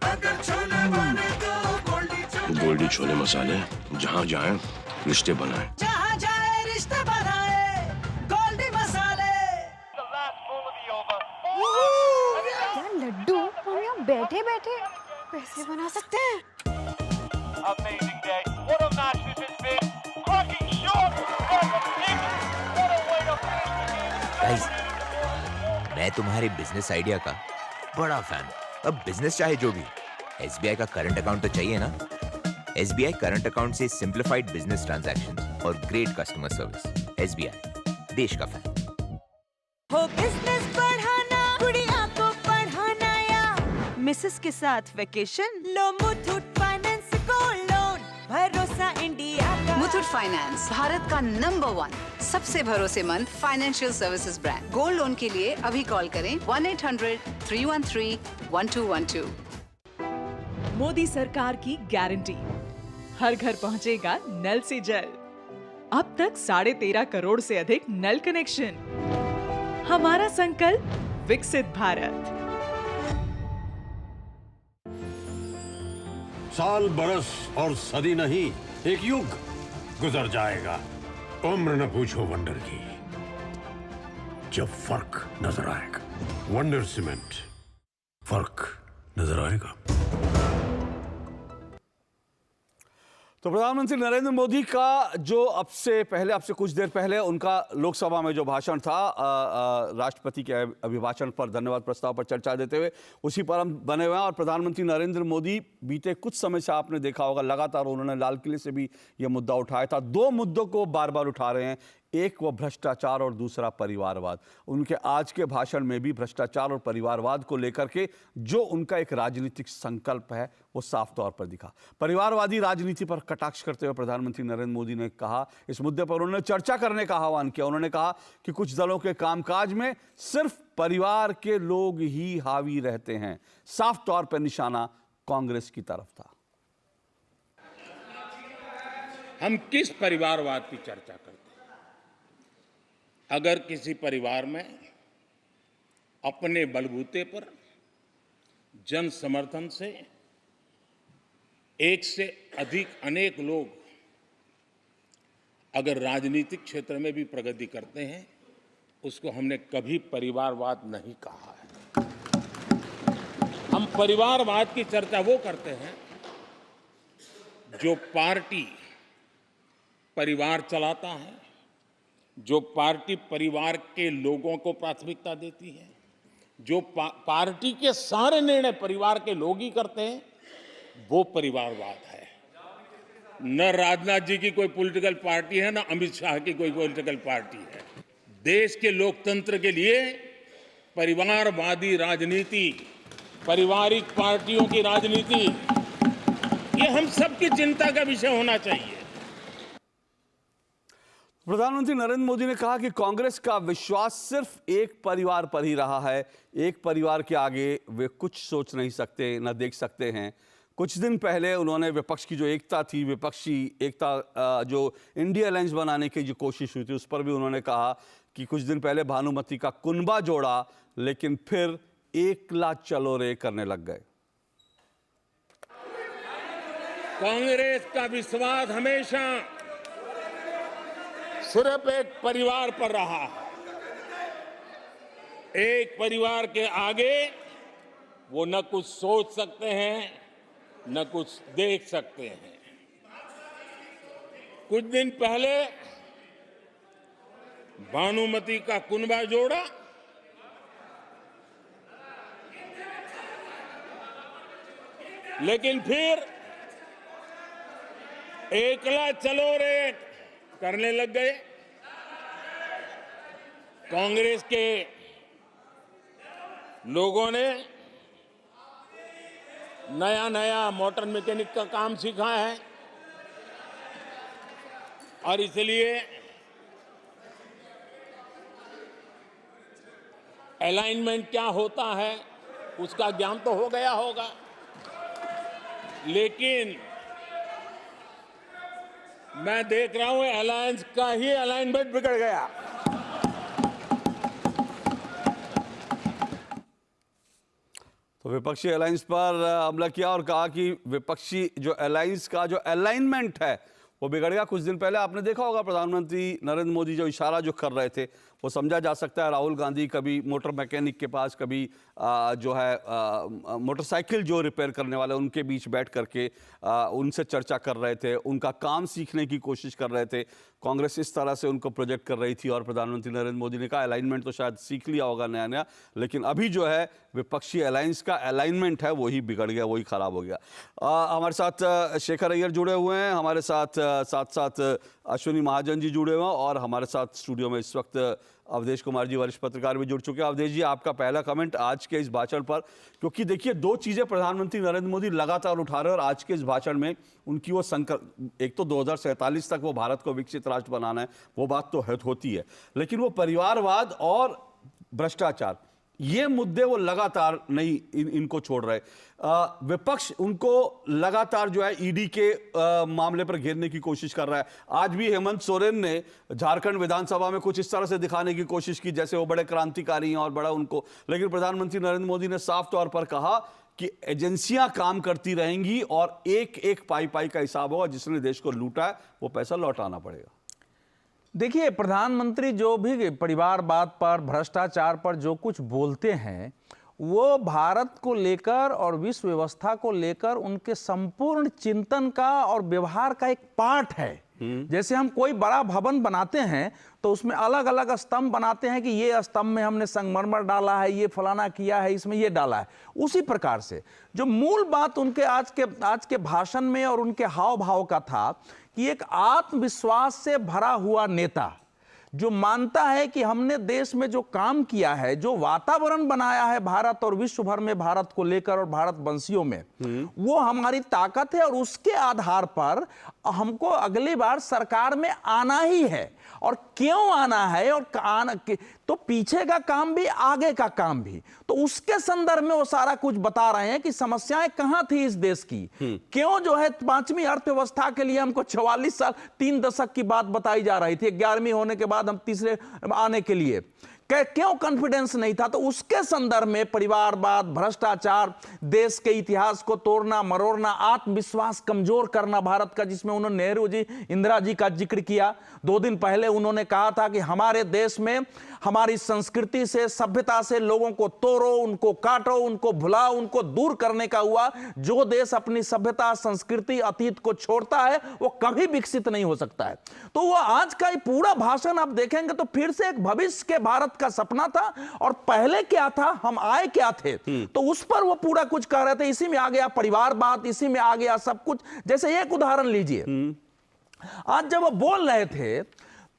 गोल्डी छोले मसाले, जहाँ जाए रिश्ते बनाए, जहाँ जाए रिश्ते बनाए, गोल्डी मसाले। यार लड्डू हम यहाँ बैठे बैठे पैसे बना सकते हैं। गाइस, मैं तुम्हारे बिजनेस आइडिया का बड़ा फैन हूं। अब बिजनेस चाहे जो भी, SBI का करंट अकाउंट तो चाहिए ना। SBI करंट अकाउंट से सिंप्लीफाइड बिजनेस ट्रांजैक्शंस और ग्रेट कस्टमर सर्विस। SBI, देश का फैन। हो बिजनेस बढ़ाना, गुड़िया को पढ़ाना या मिसेस के साथ वेकेशन, लो मुथूट फाइनेंस गोल्ड लोन, भरोसा इंडिया का। मुथूट फाइनेंस, भारत का नंबर 1 सबसे भरोसेमंद financial services brand. Gold loan के लिए अभी कॉल करें 1-800-313-1212। मोदी सरकार की गारंटी, हर घर पहुंचेगा नल से जल। अब तक 13.5 करोड़ से अधिक नल कनेक्शन। हमारा संकल्प विकसित भारत। साल बरस और सदी नहीं, एक युग गुजर जाएगा। उम्र न पूछो वंडर की, जब फर्क नजर आएगा। वंडर सीमेंट, फर्क नजर आएगा। तो प्रधानमंत्री नरेंद्र मोदी का जो अब से कुछ देर पहले उनका लोकसभा में जो भाषण था, राष्ट्रपति के अभिभाषण पर धन्यवाद प्रस्ताव पर चर्चा देते हुए, उसी पर हम बने हुए हैं। और प्रधानमंत्री नरेंद्र मोदी बीते कुछ समय से आपने देखा होगा लगातार उन्होंने लाल किले से भी यह मुद्दा उठाया था। दो मुद्दों को बार बार उठा रहे हैं, एक वो भ्रष्टाचार और दूसरा परिवारवाद। उनके आज के भाषण में भी भ्रष्टाचार और परिवारवाद को लेकर के जो उनका एक राजनीतिक संकल्प है वो साफ तौर पर दिखा। परिवारवादी राजनीति पर कटाक्ष करते हुए प्रधानमंत्री नरेंद्र मोदी ने कहा, इस मुद्दे पर उन्होंने चर्चा करने का आह्वान किया। उन्होंने कहा कि कुछ दलों के कामकाज में सिर्फ परिवार के लोग ही हावी रहते हैं। साफ तौर पर निशाना कांग्रेस की तरफ था। हम किस परिवारवाद की चर्चा करते हैं? अगर किसी परिवार में अपने बलबूते पर जन समर्थन से एक से अधिक अनेक लोग अगर राजनीतिक क्षेत्र में भी प्रगति करते हैं, उसको हमने कभी परिवारवाद नहीं कहा है। हम परिवारवाद की चर्चा वो करते हैं जो पार्टी परिवार चलाता है, जो पार्टी परिवार के लोगों को प्राथमिकता देती है, जो पार्टी के सारे निर्णय परिवार के लोग ही करते हैं, वो परिवारवाद है। न राजनाथ जी की कोई पॉलिटिकल पार्टी है, न अमित शाह की कोई पॉलिटिकल पार्टी है। देश के लोकतंत्र के लिए परिवारवादी राजनीति, पारिवारिक पार्टियों की राजनीति, ये हम सबकी चिंता का विषय होना चाहिए। प्रधानमंत्री नरेंद्र मोदी ने कहा कि कांग्रेस का विश्वास सिर्फ एक परिवार पर ही रहा है। एक परिवार के आगे वे कुछ सोच नहीं सकते, न देख सकते हैं। कुछ दिन पहले उन्होंने विपक्ष की जो एकता थी, विपक्षी एकता जो इंडिया अलायंस बनाने की जो कोशिश हुई थी, उस पर भी उन्होंने कहा कि कुछ दिन पहले भानुमति का कुनबा जोड़ा, लेकिन फिर एकला चलो रे करने लग गए। कांग्रेस का विश्वास हमेशा सिर्फ एक परिवार पर रहा है। एक परिवार के आगे वो न कुछ सोच सकते हैं, न कुछ देख सकते हैं। कुछ दिन पहले भानुमति का कुनबा जोड़ा, लेकिन फिर एकला चलो रे करने लग गए। कांग्रेस के लोगों ने नया नया मोटर मैकेनिक का काम सीखा है और इसलिए अलाइनमेंट क्या होता है उसका ज्ञान तो हो गया होगा, लेकिन मैं देख रहा हूं अलायंस का ही अलाइनमेंट बिगड़ गया। तो विपक्षी अलायंस पर हमला किया और कहा कि विपक्षी जो अलायंस का जो अलाइनमेंट है वो बिगड़ गया। कुछ दिन पहले आपने देखा होगा प्रधानमंत्री नरेंद्र मोदी जो इशारा जो कर रहे थे वो समझा जा सकता है राहुल गांधी कभी मोटर मैकेनिक के पास, कभी जो है मोटरसाइकिल जो रिपेयर करने वाले उनके बीच बैठ करके उनसे चर्चा कर रहे थे, उनका काम सीखने की कोशिश कर रहे थे। कांग्रेस इस तरह से उनको प्रोजेक्ट कर रही थी और प्रधानमंत्री नरेंद्र मोदी ने कहा अलाइनमेंट तो शायद सीख लिया होगा नया नया, लेकिन अभी जो है विपक्षी अलायंस का अलाइनमेंट है वही बिगड़ गया, वही खराब हो गया। हमारे साथ शेखर अय्यर जुड़े हुए हैं, हमारे साथ साथ अश्विनी महाजन जी जुड़े हुए हैं और हमारे साथ स्टूडियो में इस वक्त अवधेश कुमार जी वरिष्ठ पत्रकार भी जुड़ चुके हैं। अवधेश जी, आपका पहला कमेंट आज के इस भाषण पर, क्योंकि देखिए दो चीजें प्रधानमंत्री नरेंद्र मोदी लगातार उठा रहे हैं और आज के इस भाषण में उनकी वो संकल्प, एक तो 2047 तक वो भारत को विकसित राष्ट्र बनाना है, वो बात तो होती है, लेकिन वो परिवारवाद और भ्रष्टाचार ये मुद्दे वो लगातार नहीं इनको छोड़ रहे। विपक्ष उनको लगातार जो है ईडी के मामले पर घेरने की कोशिश कर रहा है। आज भी हेमंत सोरेन ने झारखंड विधानसभा में कुछ इस तरह से दिखाने की कोशिश की जैसे वो बड़े क्रांतिकारी हैं और बड़ा उनको, लेकिन प्रधानमंत्री नरेंद्र मोदी ने साफ तौर पर कहा कि एजेंसियां काम करती रहेंगी और एक एक पाई पाई का हिसाब होगा, जिसने देश को लूटा है वो पैसा लौटाना पड़ेगा। देखिए, प्रधानमंत्री जो भी परिवारवाद पर, भ्रष्टाचार पर जो कुछ बोलते हैं, वो भारत को लेकर और विश्व व्यवस्था को लेकर उनके संपूर्ण चिंतन का और व्यवहार का एक पार्ट है। जैसे हम कोई बड़ा भवन बनाते हैं तो उसमें अलग अलग स्तंभ बनाते हैं कि ये स्तंभ में हमने संगमरमर डाला है, ये फलाना किया है, इसमें ये डाला है। उसी प्रकार से जो मूल बात उनके आज के भाषण में और उनके हाव भाव का था कि एक आत्मविश्वास से भरा हुआ नेता जो मानता है कि हमने देश में जो काम किया है, जो वातावरण बनाया है भारत और विश्व भर में भारत को लेकर और भारत वंशियों में, वो हमारी ताकत है और उसके आधार पर हमको अगली बार सरकार में आना ही है। और क्यों आना है और तो पीछे का काम भी आगे का काम भी, तो उसके संदर्भ में वो सारा कुछ बता रहे हैं कि समस्याएं कहां थी इस देश की, क्यों जो है 5वीं अर्थव्यवस्था के लिए हमको 44 साल 3 दशक की बात बताई जा रही थी, 11वीं होने के बाद हम तीसरे आने के लिए क्यों कॉन्फिडेंस नहीं था। तो उसके संदर्भ में परिवारवाद, भ्रष्टाचार, देश के इतिहास को तोड़ना मरोड़ना, आत्मविश्वास कमजोर करना भारत का, जिसमें उन्होंने नेहरू जी, इंदिरा जी का जिक्र किया। 2 दिन पहले उन्होंने कहा था कि हमारे देश में हमारी संस्कृति से, सभ्यता से लोगों को तोड़ो, उनको काटो, उनको भुलाओ, उनको दूर करने का हुआ। जो देश अपनी सभ्यता, संस्कृति, अतीत को छोड़ता है वो कभी विकसित नहीं हो सकता है। तो वो आज का ये पूरा भाषण आप देखेंगे तो फिर से एक भविष्य के भारत का सपना था और पहले क्या था, हम आए क्या थे, तो उस पर वो पूरा कुछ कह रहे थे। इसी में आ गया परिवारवाद, इसी में आ गया सब कुछ। जैसे एक उदाहरण लीजिए, आज जब वो बोल रहे थे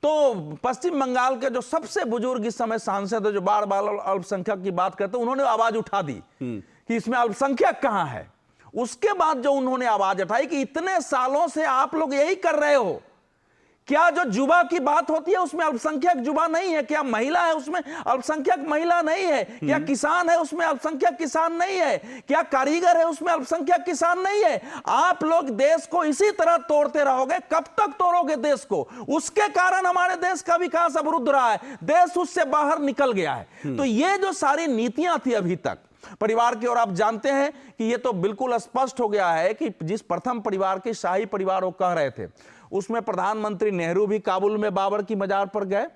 तो पश्चिम बंगाल के जो सबसे बुजुर्ग इस समय सांसद है, जो बार बार अल्पसंख्यक की बात करते, उन्होंने आवाज उठा दी कि इसमें अल्पसंख्यक कहां है। उसके बाद जो उन्होंने आवाज उठाई कि इतने सालों से आप लोग यही कर रहे हो, क्या जो युवा की बात होती है उसमें अल्पसंख्यक युवा नहीं है, क्या महिला है उसमें अल्पसंख्यक महिला नहीं है, क्या किसान है उसमें अल्पसंख्यक किसान नहीं है, क्या कारीगर है उसमें अल्पसंख्यक किसान नहीं है। आप लोग देश को इसी तरह तोड़ते रहोगे, कब तक तोड़ोगे देश को। उसके कारण हमारे देश का विकास अवरुद्ध रहा है, देश उससे बाहर निकल गया है। तो ये जो सारी नीतियां थी अभी तक परिवार की, और आप जानते हैं कि ये तो बिल्कुल स्पष्ट हो गया है कि जिस प्रथम परिवार के शाही परिवार वो कह रहे थे, उसमें प्रधानमंत्री नेहरू भी काबुल में बाबर की मजार पर गए,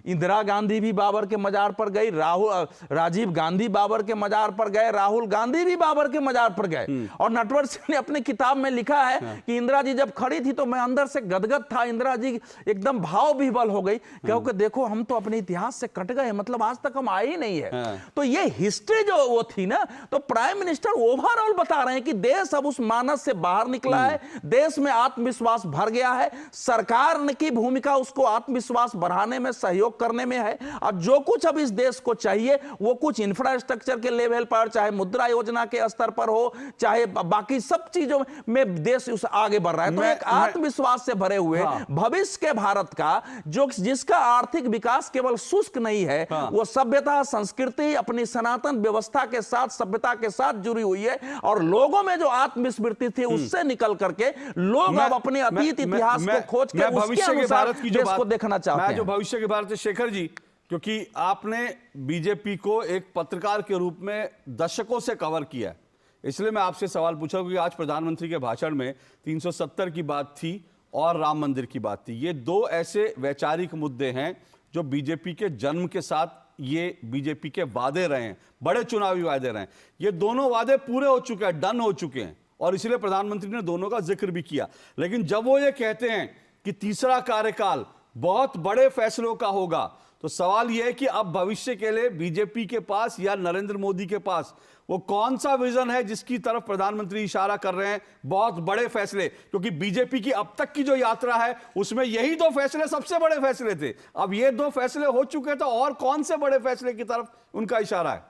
इंदिरा गांधी भी बाबर के मजार पर गई, राजीव गांधी बाबर के मजार पर गए, राहुल गांधी भी बाबर के मजार पर गए। और नटवर सिंह ने अपनी किताब में लिखा है कि इंदिरा जी जब खड़ी थी तो मैं अंदर से गदगद था, इंदिरा जी एकदम भाव विह्वल हो गई, क्योंकि देखो हम तो अपने इतिहास से कट गए, मतलब आज तक हम आए ही नहीं है। तो ये हिस्ट्री जो वो थी ना, तो प्राइम मिनिस्टर ओवरऑल बता रहे हैं कि देश अब उस मानस से बाहर निकला है, देश में आत्मविश्वास भर गया है, सरकार की भूमिका उसको आत्मविश्वास बढ़ाने में, सहयोग करने में है। और जो कुछ अब इस देश को चाहिए वो कुछ इंफ्रास्ट्रक्चर के लेवल पर, चाहे मुद्रा योजना के स्तर पर हो, चाहे बाकी सब चीजों में देश उस आगे बढ़ रहा है। तो एक आत्मविश्वास से भरे हुए भविष्य के भारत का, जो जिसका आर्थिक विकास केवल शुष्क नहीं है, वो सभ्यता, संस्कृति, अपनी सनातन व्यवस्था के साथ, सभ्यता के साथ जुड़ी हुई है। और लोगों में जो आत्मस्मृति थी उससे निकल करके लोग अब अपने अतीत इतिहास को खोज के उसके अनुसार देश को देखना चाहते हैं। जो भविष्य के भारत, शेखर जी, क्योंकि आपने बीजेपी को एक पत्रकार के रूप में दशकों से कवर किया है, इसलिए मैं आपसे सवाल पूछा कि आज प्रधानमंत्री के भाषण में 370 की बात थी और राम मंदिर की बात थी। ये 2 ऐसे वैचारिक मुद्दे हैं जो बीजेपी के जन्म के साथ ये बीजेपी के वादे रहे हैं, बड़े चुनावी वादे रहे हैं। ये दोनों वादे पूरे हो चुके हैं, डन हो चुके हैं, और इसलिए प्रधानमंत्री ने दोनों का जिक्र भी किया। लेकिन जब वो ये कहते हैं कि तीसरा कार्यकाल बहुत बड़े फैसलों का होगा, तो सवाल यह है कि अब भविष्य के लिए बीजेपी के पास या नरेंद्र मोदी के पास वो कौन सा विजन है जिसकी तरफ प्रधानमंत्री इशारा कर रहे हैं, बहुत बड़े फैसले। क्योंकि बीजेपी की अब तक की जो यात्रा है उसमें यही 2 फैसले सबसे बड़े फैसले थे, अब ये 2 फैसले हो चुके, तो और कौन से बड़े फैसले की तरफ उनका इशारा है?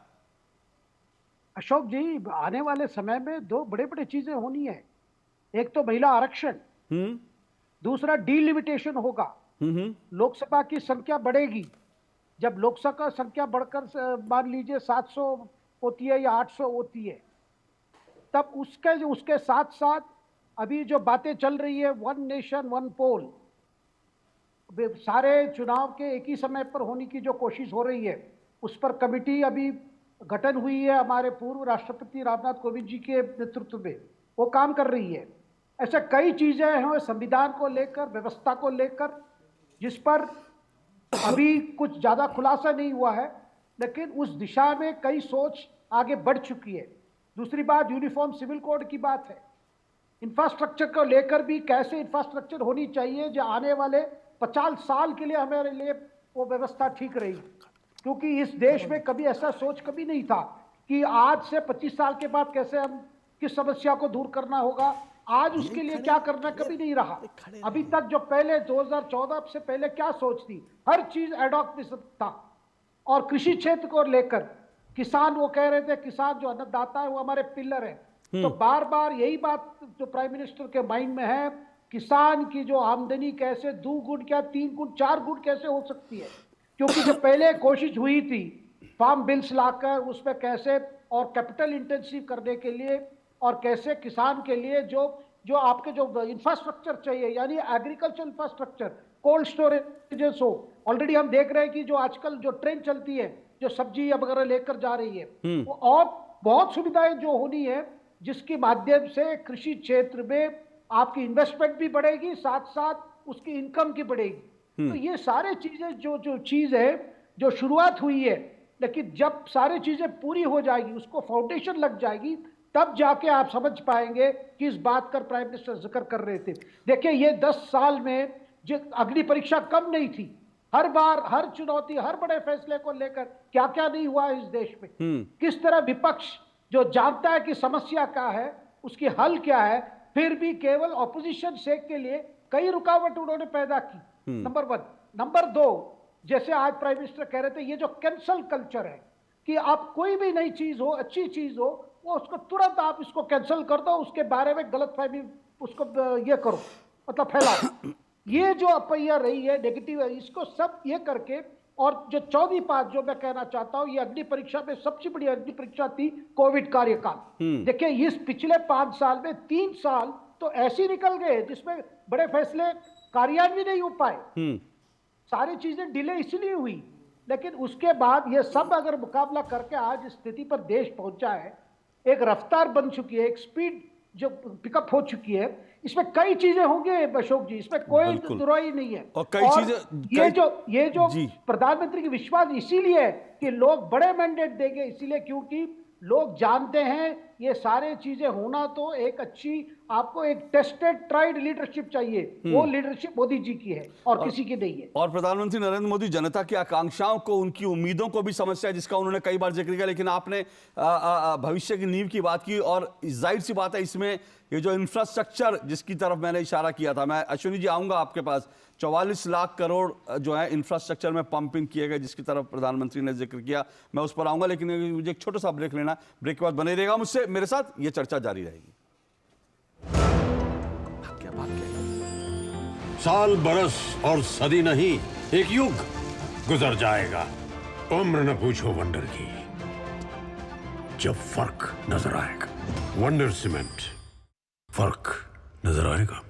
अशोक जी, आने वाले समय में 2 बड़े बड़े चीजें होनी है। एक तो महिला आरक्षण, दूसरा डीलिमिटेशन होगा। लोकसभा की संख्या बढ़ेगी, जब लोकसभा संख्या बढ़कर मान लीजिए 700 होती है या 800 होती है, तब उसके साथ साथ अभी जो बातें चल रही है 1 नेशन 1 पोल, सारे चुनाव के एक ही समय पर होने की जो कोशिश हो रही है, उस पर कमिटी अभी गठन हुई है हमारे पूर्व राष्ट्रपति रामनाथ कोविंद जी के नेतृत्व में, वो काम कर रही है। ऐसे कई चीजें हैं संविधान को लेकर, व्यवस्था को लेकर, जिस पर अभी कुछ ज्यादा खुलासा नहीं हुआ है, लेकिन उस दिशा में कई सोच आगे बढ़ चुकी है। दूसरी बात यूनिफॉर्म सिविल कोड की बात है। इंफ्रास्ट्रक्चर को लेकर भी कैसे इंफ्रास्ट्रक्चर होनी चाहिए जो आने वाले 50 साल के लिए हमारे लिए वो व्यवस्था ठीक रही, क्योंकि इस देश में कभी ऐसा सोच कभी नहीं था कि आज से 25 साल के बाद कैसे हम किस समस्या को दूर करना होगा, आज उसके लिए क्या करना कभी नहीं रहा। अभी तक जो पहले 2014 से पहले क्या सोच थी, हर चीज एडॉक में था। और कृषि क्षेत्र को लेकर किसान, वो कह रहे थे किसान जो अन्नदाता है वो हमारे पिलर है, तो बार बार यही बात जो प्राइम मिनिस्टर के माइंड में है, किसान की जो आमदनी कैसे 2 गुण क्या 3 गुण 4 गुण कैसे हो सकती है। क्योंकि जो पहले कोशिश हुई थी फार्म बिल्स लाकर उसमें कैसे और कैपिटल इंटेंसिव करने के लिए और कैसे किसान के लिए जो आपके जो इंफ्रास्ट्रक्चर चाहिए, यानी एग्रीकल्चर इंफ्रास्ट्रक्चर, कोल्ड स्टोरेजेस हो। ऑलरेडी हम देख रहे हैं कि जो आजकल जो ट्रेन चलती है जो सब्जी वगैरह लेकर जा रही है, और बहुत सुविधाएं जो होनी है, जिसके माध्यम से कृषि क्षेत्र में आपकी इन्वेस्टमेंट भी बढ़ेगी, साथ साथ उसकी इनकम की बढ़ेगी। तो ये सारे चीजें जो चीज है जो शुरुआत हुई है, लेकिन जब सारी चीजें पूरी हो जाएगी, उसको फाउंडेशन लग जाएगी, तब जाके आप समझ पाएंगे कि इस बात का प्राइम मिनिस्टर जिक्र कर रहे थे। देखिए ये 10 साल में जो अग्नि परीक्षा कम नहीं थी, हर बार हर चुनौती, हर बड़े फैसले को लेकर क्या क्या नहीं हुआ है इस देश में, किस तरह विपक्ष जो जानता है कि समस्या क्या है, उसकी हल क्या है, फिर भी केवल ऑपोजिशन सेक के लिए कई रुकावट उन्होंने पैदा की। नंबर 1। नंबर 2, जैसे आज प्राइम मिनिस्टर कह रहे थे, ये जो कैंसल कल्चर है कि आप कोई भी नई चीज हो, अच्छी चीज हो, वो उसको तुरंत आप इसको कैंसिल कर दो, उसके बारे में गलतफहमी उसको ये करो, मतलब फैलाओ। ये जो अपैया रही है नेगेटिव है, इसको सब ये करके, और जो 14वीं बात जो मैं कहना चाहता हूं, ये अग्नि परीक्षा में सबसे बड़ी अग्नि परीक्षा थी कोविड कार्यकाल। देखिए इस पिछले 5 साल में 3 साल तो ऐसे निकल गए जिसमें बड़े फैसले कार्यान्वित नहीं हो पाए, सारी चीजें डिले इसलिए हुई। लेकिन उसके बाद ये सब अगर मुकाबला करके आज इस स्थिति पर देश पहुंचा है, एक रफ्तार बन चुकी है, एक स्पीड जो पिकअप हो चुकी है, इसमें कई चीजें होंगी अशोक जी, इसमें कोई दुराई नहीं है। और कई चीजें ये जो प्रधानमंत्री की विश्वास इसीलिए है कि लोग बड़े मैंडेट देंगे, इसीलिए क्योंकि लोग जानते हैं ये सारे चीजें होना तो एक अच्छी, आपको एक टेस्टेड ट्राइड लीडरशिप चाहिए, वो लीडरशिप मोदी जी की है और किसी की नहीं है। और प्रधानमंत्री नरेंद्र मोदी जनता की आकांक्षाओं को, उनकी उम्मीदों को भी समझता है, जिसका उन्होंने कई बार जिक्र किया। लेकिन आपने भविष्य की नींव की बात की, और जाहिर सी बात है इसमें ये जो इंफ्रास्ट्रक्चर जिसकी तरफ मैंने इशारा किया था, मैं अश्विनी जी आऊंगा आपके पास, 44 लाख करोड़ जो है इंफ्रास्ट्रक्चर में पंपिंग किए गए, जिसकी तरफ प्रधानमंत्री ने जिक्र किया, मैं उस पर आऊंगा। लेकिन मुझे एक छोटा सा ब्रेक लेना, ब्रेक के बाद बने रहेगा मुझसे, मेरे साथ ये चर्चा जारी रहेगी। क्या बात है, साल बरस और सदी नहीं, एक युग गुजर जाएगा। उम्र न पूछो वंडर की, जब फर्क नजर आएगा। वंडर सीमेंट, फर्क नजर आएगा।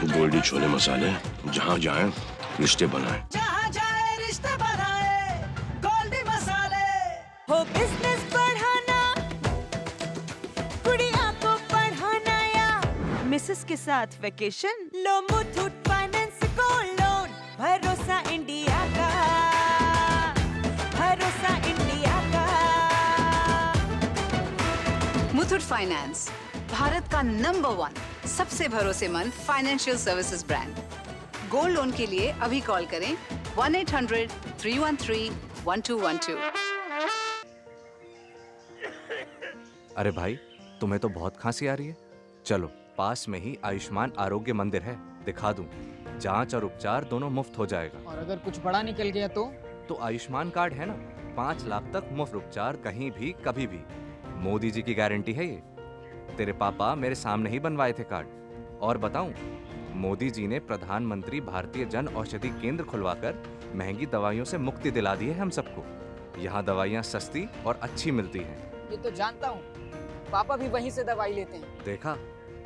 गोल्डी छोले मसाले, जहाँ जाए रिश्ते बनाए, जहाँ जाए रिश्ते बनाए, गोल्डी मसाले। हो बिजनेस बढ़ाना, गुड़िया को पढ़ाना, या मिसेस के साथ वेकेशन, लो मुथूट फाइनेंस गोल्ड लोन। भरोसा इंडिया का, भरोसा इंडिया का। मुथूट फाइनेंस, भारत का नंबर 1 सबसे भरोसेमंद financial services brand. Gold loan के लिए अभी कॉल करें 1-800-313-1212। अरे भाई, तुम्हें तो बहुत खांसी आ रही है। चलो पास में ही आयुष्मान आरोग्य मंदिर है, दिखा दूं। जांच और उपचार दोनों मुफ्त हो जाएगा। और अगर कुछ बड़ा निकल गया तो आयुष्मान कार्ड है ना, 5 लाख तक मुफ्त उपचार कहीं भी कभी भी। मोदी जी की गारंटी है ये। तेरे पापा मेरे सामने ही बनवाए थे कार्ड। और बताऊं, मोदी जी ने प्रधानमंत्री भारतीय जन औषधि केंद्र खुलवाकर महंगी दवाइयों से मुक्ति दिला दी है हम सबको। यहाँ दवाइयाँ सस्ती और अच्छी मिलती हैं। ये तो जानता हूँ, पापा भी वहीं से दवाई लेते हैं। देखा,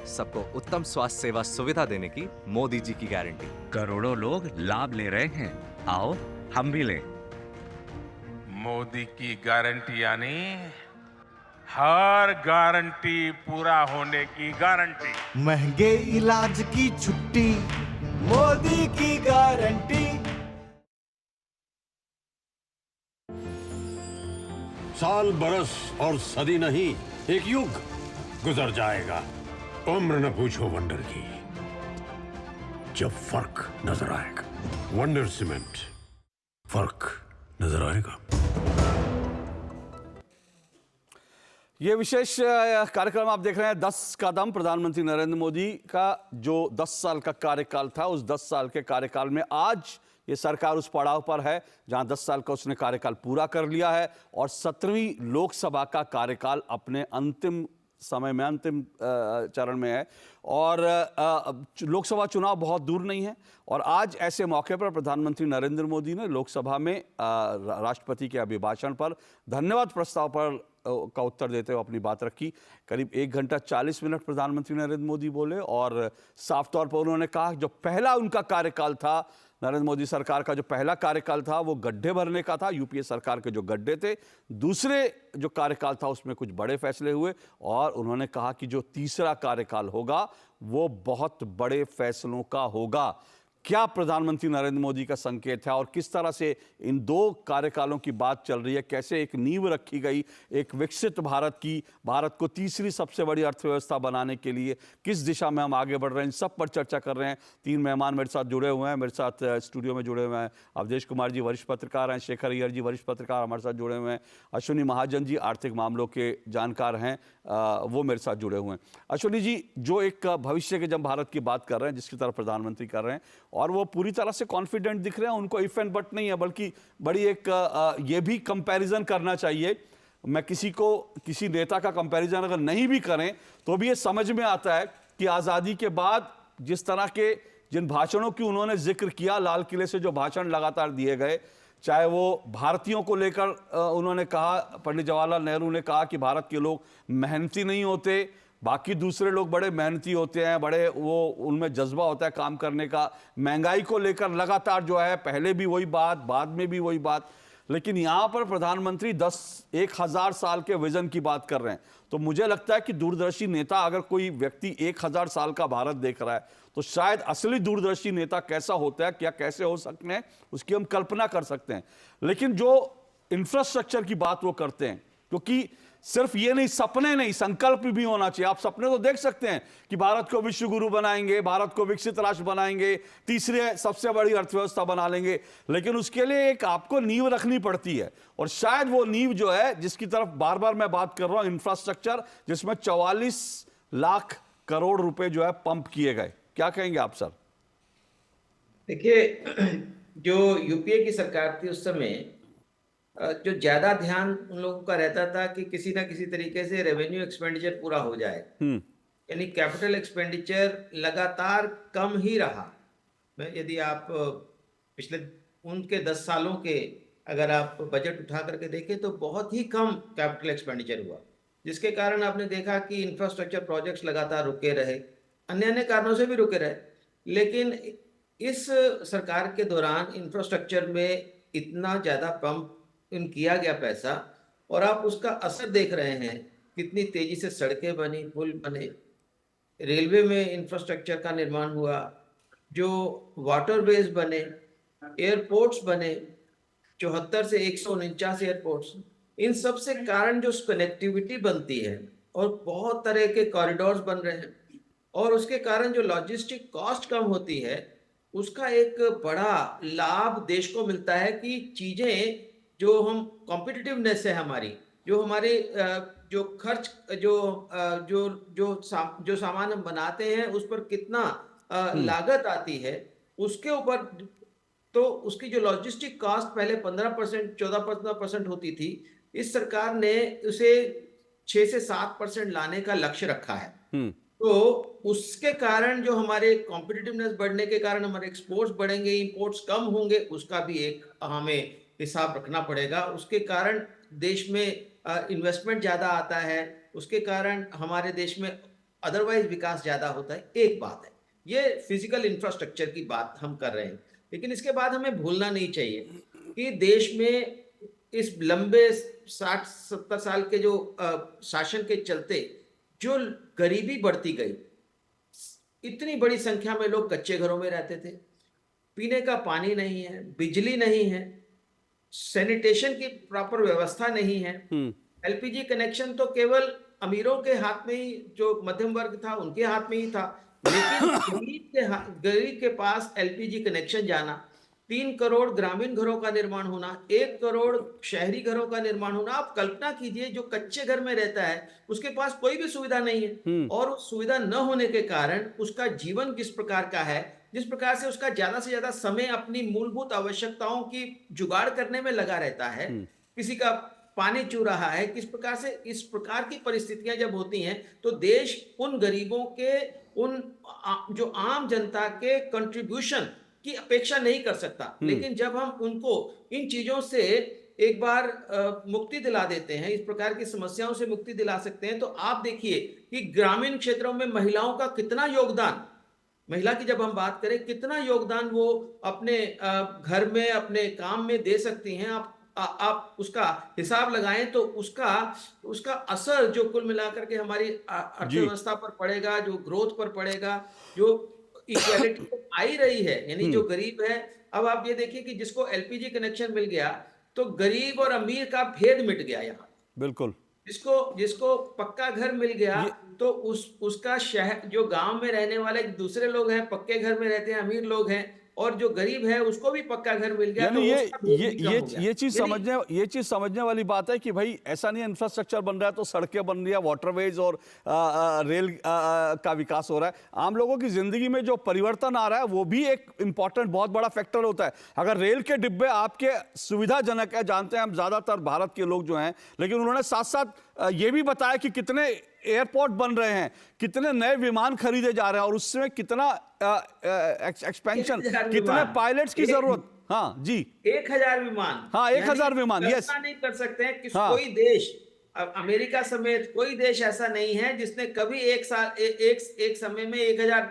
सबको उत्तम स्वास्थ्य सेवा सुविधा देने की मोदी जी की गारंटी। करोड़ों लोग लाभ ले रहे हैं, आओ हम भी लें। मोदी की गारंटी यानी हर गारंटी पूरा होने की गारंटी। महंगे इलाज की छुट्टी, मोदी की गारंटी। साल बरस और सदी नहीं, एक युग गुजर जाएगा। उम्र न पूछो वंडर की, जब फर्क नजर आएगा। वंडर सीमेंट, फर्क नजर आएगा। ये विशेष कार्यक्रम आप देख रहे हैं 10 कदम। प्रधानमंत्री नरेंद्र मोदी का जो 10 साल का कार्यकाल था, उस 10 साल के कार्यकाल में आज ये सरकार उस पड़ाव पर है जहां 10 साल का उसने कार्यकाल पूरा कर लिया है और 17वीं लोकसभा का कार्यकाल अपने अंतिम समय में, अंतिम चरण में है। और लोकसभा चुनाव बहुत दूर नहीं है और आज ऐसे मौके पर प्रधानमंत्री नरेंद्र मोदी ने लोकसभा में राष्ट्रपति के अभिभाषण पर धन्यवाद प्रस्ताव पर का उत्तर देते हुए अपनी बात रखी। करीब 1 घंटा 40 मिनट प्रधानमंत्री नरेंद्र मोदी बोले और साफ तौर पर उन्होंने कहा जो पहला उनका कार्यकाल था, नरेंद्र मोदी सरकार का जो पहला कार्यकाल था वो गड्ढे भरने का था, यूपीए सरकार के जो गड्ढे थे। दूसरे जो कार्यकाल था उसमें कुछ बड़े फैसले हुए और उन्होंने कहा कि जो तीसरा कार्यकाल होगा वो बहुत बड़े फैसलों का होगा। क्या प्रधानमंत्री नरेंद्र मोदी का संकेत है और किस तरह से इन 2 कार्यकालों की बात चल रही है, कैसे एक नींव रखी गई एक विकसित भारत की, भारत को तीसरी सबसे बड़ी अर्थव्यवस्था बनाने के लिए किस दिशा में हम आगे बढ़ रहे हैं, इन सब पर चर्चा कर रहे हैं। 3 मेहमान मेरे साथ जुड़े हुए हैं, मेरे साथ स्टूडियो में जुड़े हुए हैं अवधेश कुमार जी वरिष्ठ पत्रकार हैं, शेखर अय्यर जी वरिष्ठ पत्रकार हमारे साथ जुड़े हुए हैं, अश्विनी महाजन जी आर्थिक मामलों के जानकार हैं, वो मेरे साथ जुड़े हुए हैं। अश्विनी जी, जो एक भविष्य के जब भारत की बात कर रहे हैं जिसकी तरफ प्रधानमंत्री कर रहे हैं और वो पूरी तरह से कॉन्फिडेंट दिख रहे हैं, उनको इफ एंड बट नहीं है, बल्कि बड़ी एक ये भी कंपैरिजन करना चाहिए। मैं किसी नेता का कंपैरिजन अगर नहीं भी करें तो भी ये समझ में आता है कि आज़ादी के बाद जिस तरह के जिन भाषणों की उन्होंने जिक्र किया, लाल किले से जो भाषण लगातार दिए गए, चाहे वो भारतीयों को लेकर उन्होंने कहा, पंडित जवाहरलाल नेहरू ने कहा कि भारत के लोग मेहनती नहीं होते, बाकी दूसरे लोग बड़े मेहनती होते हैं, बड़े वो उनमें जज्बा होता है काम करने का। महंगाई को लेकर लगातार जो है पहले भी वही बात, बाद में भी वही बात, लेकिन यहाँ पर प्रधानमंत्री 1000 साल के विजन की बात कर रहे हैं। तो मुझे लगता है कि दूरदर्शी नेता, अगर कोई व्यक्ति 1000 साल का भारत देख रहा है तो शायद असली दूरदर्शी नेता कैसा होता है, क्या कैसे हो सकते हैं, उसकी हम कल्पना कर सकते हैं। लेकिन जो इंफ्रास्ट्रक्चर की बात वो करते हैं, क्योंकि सिर्फ ये नहीं, सपने नहीं, संकल्प भी होना चाहिए। आप सपने तो देख सकते हैं कि भारत को विश्व गुरु बनाएंगे, भारत को विकसित राष्ट्र बनाएंगे, तीसरे सबसे बड़ी अर्थव्यवस्था बना लेंगे, लेकिन उसके लिए एक आपको नींव रखनी पड़ती है। और शायद वो नींव जो है जिसकी तरफ बार बार मैं बात कर रहा हूं, इंफ्रास्ट्रक्चर, जिसमें 44 लाख करोड़ रुपए जो है पंप किए गए। क्या कहेंगे आप सर? देखिए, जो यूपीए की सरकार थी उस समय जो ज्यादा ध्यान उन लोगों का रहता था कि किसी ना किसी तरीके से रेवेन्यू एक्सपेंडिचर पूरा हो जाए, यानी कैपिटल एक्सपेंडिचर लगातार कम ही रहा। यदि आप पिछले उनके 10 सालों के अगर आप बजट उठा करके देखें तो बहुत ही कम कैपिटल एक्सपेंडिचर हुआ, जिसके कारण आपने देखा कि इंफ्रास्ट्रक्चर प्रोजेक्ट्स लगातार रुके रहे, अन्य कारणों से भी रुके रहे। लेकिन इस सरकार के दौरान इंफ्रास्ट्रक्चर में इतना ज़्यादा पंप किया गया पैसा और आप उसका असर देख रहे हैं, कितनी तेजी से सड़कें बनी, पुल बने, रेलवे में इंफ्रास्ट्रक्चर का निर्माण हुआ, जो वाटरवेज बने, एयरपोर्ट्स बने, 74 से 149 एयरपोर्ट्स, इन सब से कारण जो कनेक्टिविटी बनती है और बहुत तरह के कॉरिडोर्स बन रहे हैं और उसके कारण जो लॉजिस्टिक कॉस्ट कम होती है, उसका एक बड़ा लाभ देश को मिलता है कि चीजें जो हम कॉम्पिटिटिवनेस है हमारी, जो हमारे जो खर्च जो सामान हम बनाते हैं उस पर कितना लागत आती है, उसके ऊपर तो उसकी जो लॉजिस्टिक कॉस्ट पहले 15% 14-15% होती थी, इस सरकार ने उसे 6 से 7% लाने का लक्ष्य रखा है। तो उसके कारण जो हमारे कॉम्पिटिटिवनेस बढ़ने के कारण हमारे एक्सपोर्ट्स बढ़ेंगे, इंपोर्ट्स कम होंगे, उसका भी एक हमें हिसाब रखना पड़ेगा। उसके कारण देश में इन्वेस्टमेंट ज़्यादा आता है, उसके कारण हमारे देश में अदरवाइज विकास ज़्यादा होता है। एक बात है, ये फिजिकल इंफ्रास्ट्रक्चर की बात हम कर रहे हैं, लेकिन इसके बाद हमें भूलना नहीं चाहिए कि देश में इस लंबे 60-70 साल के जो शासन के चलते जो गरीबी बढ़ती गई, इतनी बड़ी संख्या में लोग कच्चे घरों में रहते थे, पीने का पानी नहीं है, बिजली नहीं है, सैनिटेशन की प्रॉपर व्यवस्था नहीं है। एलपीजी कनेक्शन तो केवल अमीरों के हाथ में ही, जो मध्यम वर्ग था उनके हाथ में ही था, लेकिन गरीब के पास एलपीजी कनेक्शन जाना, 3 करोड़ ग्रामीण घरों का निर्माण होना, 1 करोड़ शहरी घरों का निर्माण होना। आप कल्पना कीजिए, जो कच्चे घर में रहता है उसके पास कोई भी सुविधा नहीं है, और उस सुविधा न होने के कारण उसका जीवन किस प्रकार का है, जिस प्रकार से उसका ज्यादा से ज्यादा समय अपनी मूलभूत आवश्यकताओं की जुगाड़ करने में लगा रहता है, किसी का पानी चू रहा है, किस प्रकार से, इस प्रकार की परिस्थितियां जब होती हैं तो देश उन गरीबों के, उन जो आम जनता के कंट्रीब्यूशन की अपेक्षा नहीं कर सकता। लेकिन जब हम उनको इन चीजों से एक बार मुक्ति दिला देते हैं, इस प्रकार की समस्याओं से मुक्ति दिला सकते हैं, तो आप देखिए कि ग्रामीण क्षेत्रों में महिलाओं का कितना योगदान, महिला की जब हम बात करें, कितना योगदान वो अपने घर में, अपने काम में दे सकती हैं। आप उसका हिसाब लगाएं तो उसका असर जो कुल मिलाकर के हमारी अर्थव्यवस्था पर पड़ेगा, जो ग्रोथ पर पड़ेगा, जो इक्वालिटी आई रही है, यानी जो गरीब है, अब आप ये देखिए कि जिसको एलपीजी कनेक्शन मिल गया तो गरीब और अमीर का भेद मिट गया यहाँ। बिल्कुल। जिसको पक्का घर मिल गया तो उसका शहर, जो गांव में रहने वाले दूसरे लोग हैं पक्के घर में रहते हैं, अमीर लोग हैं, और जो गरीब है उसको भी पक्का घर मिल गया। यानी तो ये चीज समझने वाली बात है कि भाई ऐसा नहीं इंफ्रास्ट्रक्चर बन रहा है तो सड़कें बन रही है, वाटरवेज और रेल का विकास हो रहा है। आम लोगों की जिंदगी में जो परिवर्तन आ रहा है वो भी एक इंपॉर्टेंट, बहुत बड़ा फैक्टर होता है। अगर रेल के डिब्बे आपके सुविधाजनक है, जानते हैं हम ज्यादातर भारत के लोग जो हैं, लेकिन उन्होंने साथ साथ ये भी बताया कि कितने एयरपोर्ट बन रहे हैं, कितने नए विमान खरीदे जा रहे हैं, और उसमें कितना एक्सपेंशन, कितने पायलट्स की जरूरत। हाँ जी, 1000 विमान। हाँ, 1000 विमान। यस, नहीं कर सकते हैं कि कोई देश, अमेरिका समेत कोई देश ऐसा नहीं है जिसने कभी एक समय में 1000।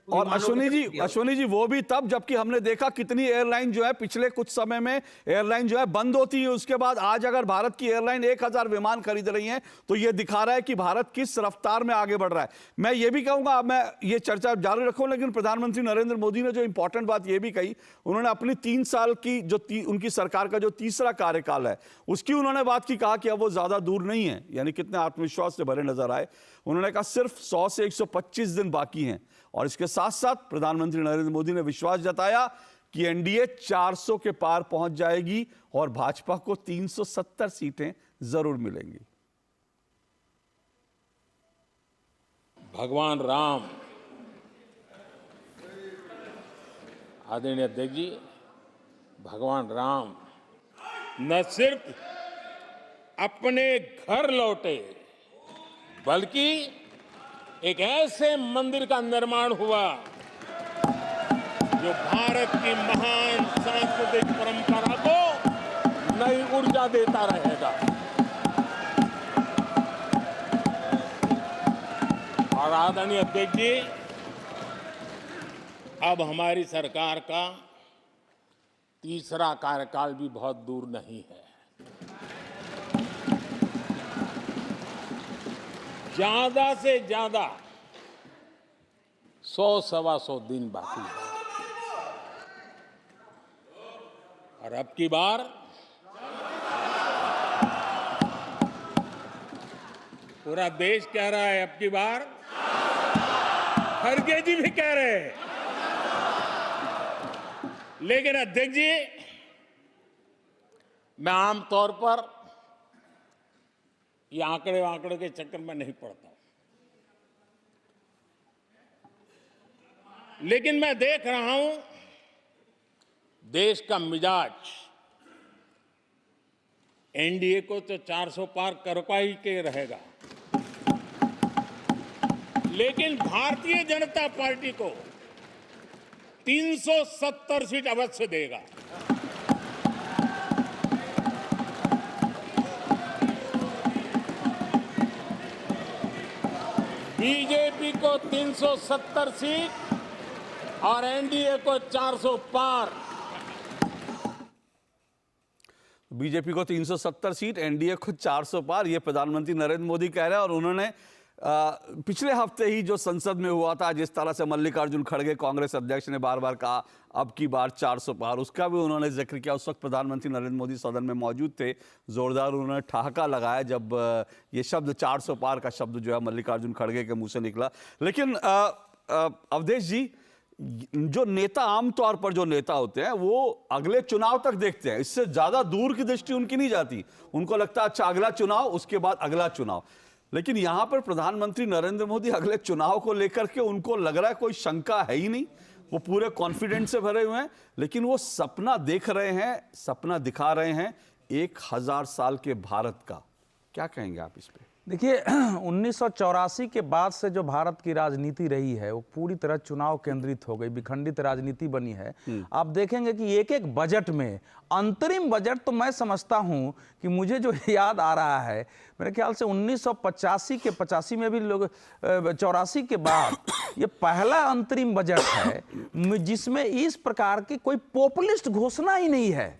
और अश्विनी जी वो भी तब जबकि हमने देखा कितनी एयरलाइन जो है पिछले कुछ समय में एयरलाइन जो है बंद होती है, उसके बाद आज अगर भारत की एयरलाइन 1000 विमान खरीद रही हैं तो ये दिखा रहा है कि भारत किस रफ्तार में आगे बढ़ रहा है। मैं ये भी कहूंगा, अब मैं ये चर्चा जारी रखूं, लेकिन प्रधानमंत्री नरेंद्र मोदी ने जो इंपॉर्टेंट बात ये भी कही, उन्होंने अपनी 3 साल की जो उनकी सरकार का जो तीसरा कार्यकाल है उसकी उन्होंने बात की, कहा कि अब वो ज्यादा दूर नहीं है, यानी कितने आत्मविश्वास से भरे नजर आए। उन्होंने कहा सिर्फ 100 से 125 दिन बाकी हैं, और इसके साथ साथ प्रधानमंत्री नरेंद्र मोदी ने विश्वास जताया कि एनडीए 400 के पार पहुंच जाएगी और भाजपा को 370 सीटें जरूर मिलेंगी। भगवान राम, आदरणीय अध्यक्ष जी, भगवान राम न सिर्फ अपने घर लौटे बल्कि एक ऐसे मंदिर का निर्माण हुआ जो भारत की महान सांस्कृतिक परंपरा को नई ऊर्जा देता रहेगा। और आदरणीय अध्यक्ष जी, अब हमारी सरकार का तीसरा कार्यकाल भी बहुत दूर नहीं है। ज्यादा से ज्यादा 100-125 दिन बाकी है, और अब की बार पूरा देश कह रहा है, अब की बार खड़गे जी भी कह रहे हैं। लेकिन अध्यक्ष जी, मैं आमतौर पर ये आंकड़े के चक्कर में नहीं पड़ता, लेकिन मैं देख रहा हूं देश का मिजाज एनडीए को तो 400 पार करवा ही के रहेगा, लेकिन भारतीय जनता पार्टी को 370 सीट अवश्य देगा। बीजेपी को 370 सीट और एनडीए को 400 पार। बीजेपी को 370 सीट, एनडीए को 400 पार, ये प्रधानमंत्री नरेंद्र मोदी कह रहे हैं। और उन्होंने पिछले हफ्ते ही जो संसद में हुआ था, जिस तरह से मल्लिकार्जुन खड़गे कांग्रेस अध्यक्ष ने बार बार कहा अब की बार 400 पार, उसका भी उन्होंने जिक्र किया। उस वक्त प्रधानमंत्री नरेंद्र मोदी सदन में मौजूद थे, जोरदार उन्होंने ठहाका लगाया जब ये शब्द 400 पार का शब्द जो है मल्लिकार्जुन खड़गे के मुंह से निकला। लेकिन अवधेश जी, जो नेता आमतौर पर जो नेता होते हैं वो अगले चुनाव तक देखते हैं, इससे ज्यादा दूर की दृष्टि उनकी नहीं जाती। उनको लगता है अच्छा अगला चुनाव, उसके बाद अगला चुनाव। लेकिन यहां पर प्रधानमंत्री नरेंद्र मोदी अगले चुनाव को लेकर के उनको लग रहा है कोई शंका है ही नहीं, वो पूरे कॉन्फिडेंस से भरे हुए हैं। लेकिन वो सपना देख रहे हैं, सपना दिखा रहे हैं 1000 साल के भारत का। क्या कहेंगे आप इस पे? देखिए 1984 के बाद से जो भारत की राजनीति रही है वो पूरी तरह चुनाव केंद्रित हो गई, विखंडित राजनीति बनी है। आप देखेंगे कि एक एक बजट में, अंतरिम बजट तो मैं समझता हूं कि मुझे जो याद आ रहा है, मेरे ख्याल से 1985 के 85 में भी लोग 84 के बाद ये पहला अंतरिम बजट है जिसमें इस प्रकार की कोई पॉपुलिस्ट घोषणा ही नहीं है।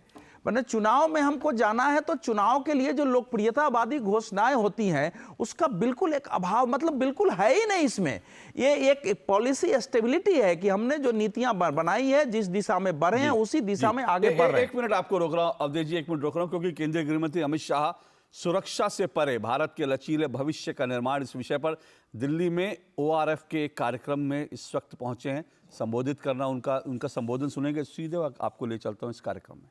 मैंने चुनाव में हमको जाना है तो चुनाव के लिए जो लोकप्रियतावादी घोषणाएं होती हैं उसका बिल्कुल एक अभाव, मतलब बिल्कुल है ही नहीं इसमें। ये एक पॉलिसी स्टेबिलिटी है कि हमने जो नीतियां बनाई है, जिस दिशा में बढ़े हैं उसी दिशा में आगे बढ़ रहे हैं। एक मिनट आपको रोक रहा हूं अवधेश जी, एक मिनट रोक रहा हूं, क्योंकि केंद्रीय गृहमंत्री अमित शाह सुरक्षा से परे भारत के लचीले भविष्य का निर्माण, इस विषय पर दिल्ली में ORF के कार्यक्रम में इस वक्त पहुंचे हैं। संबोधित करना उनका संबोधन सुनेंगे, सीधे आपको ले चलता हूं इस कार्यक्रम में।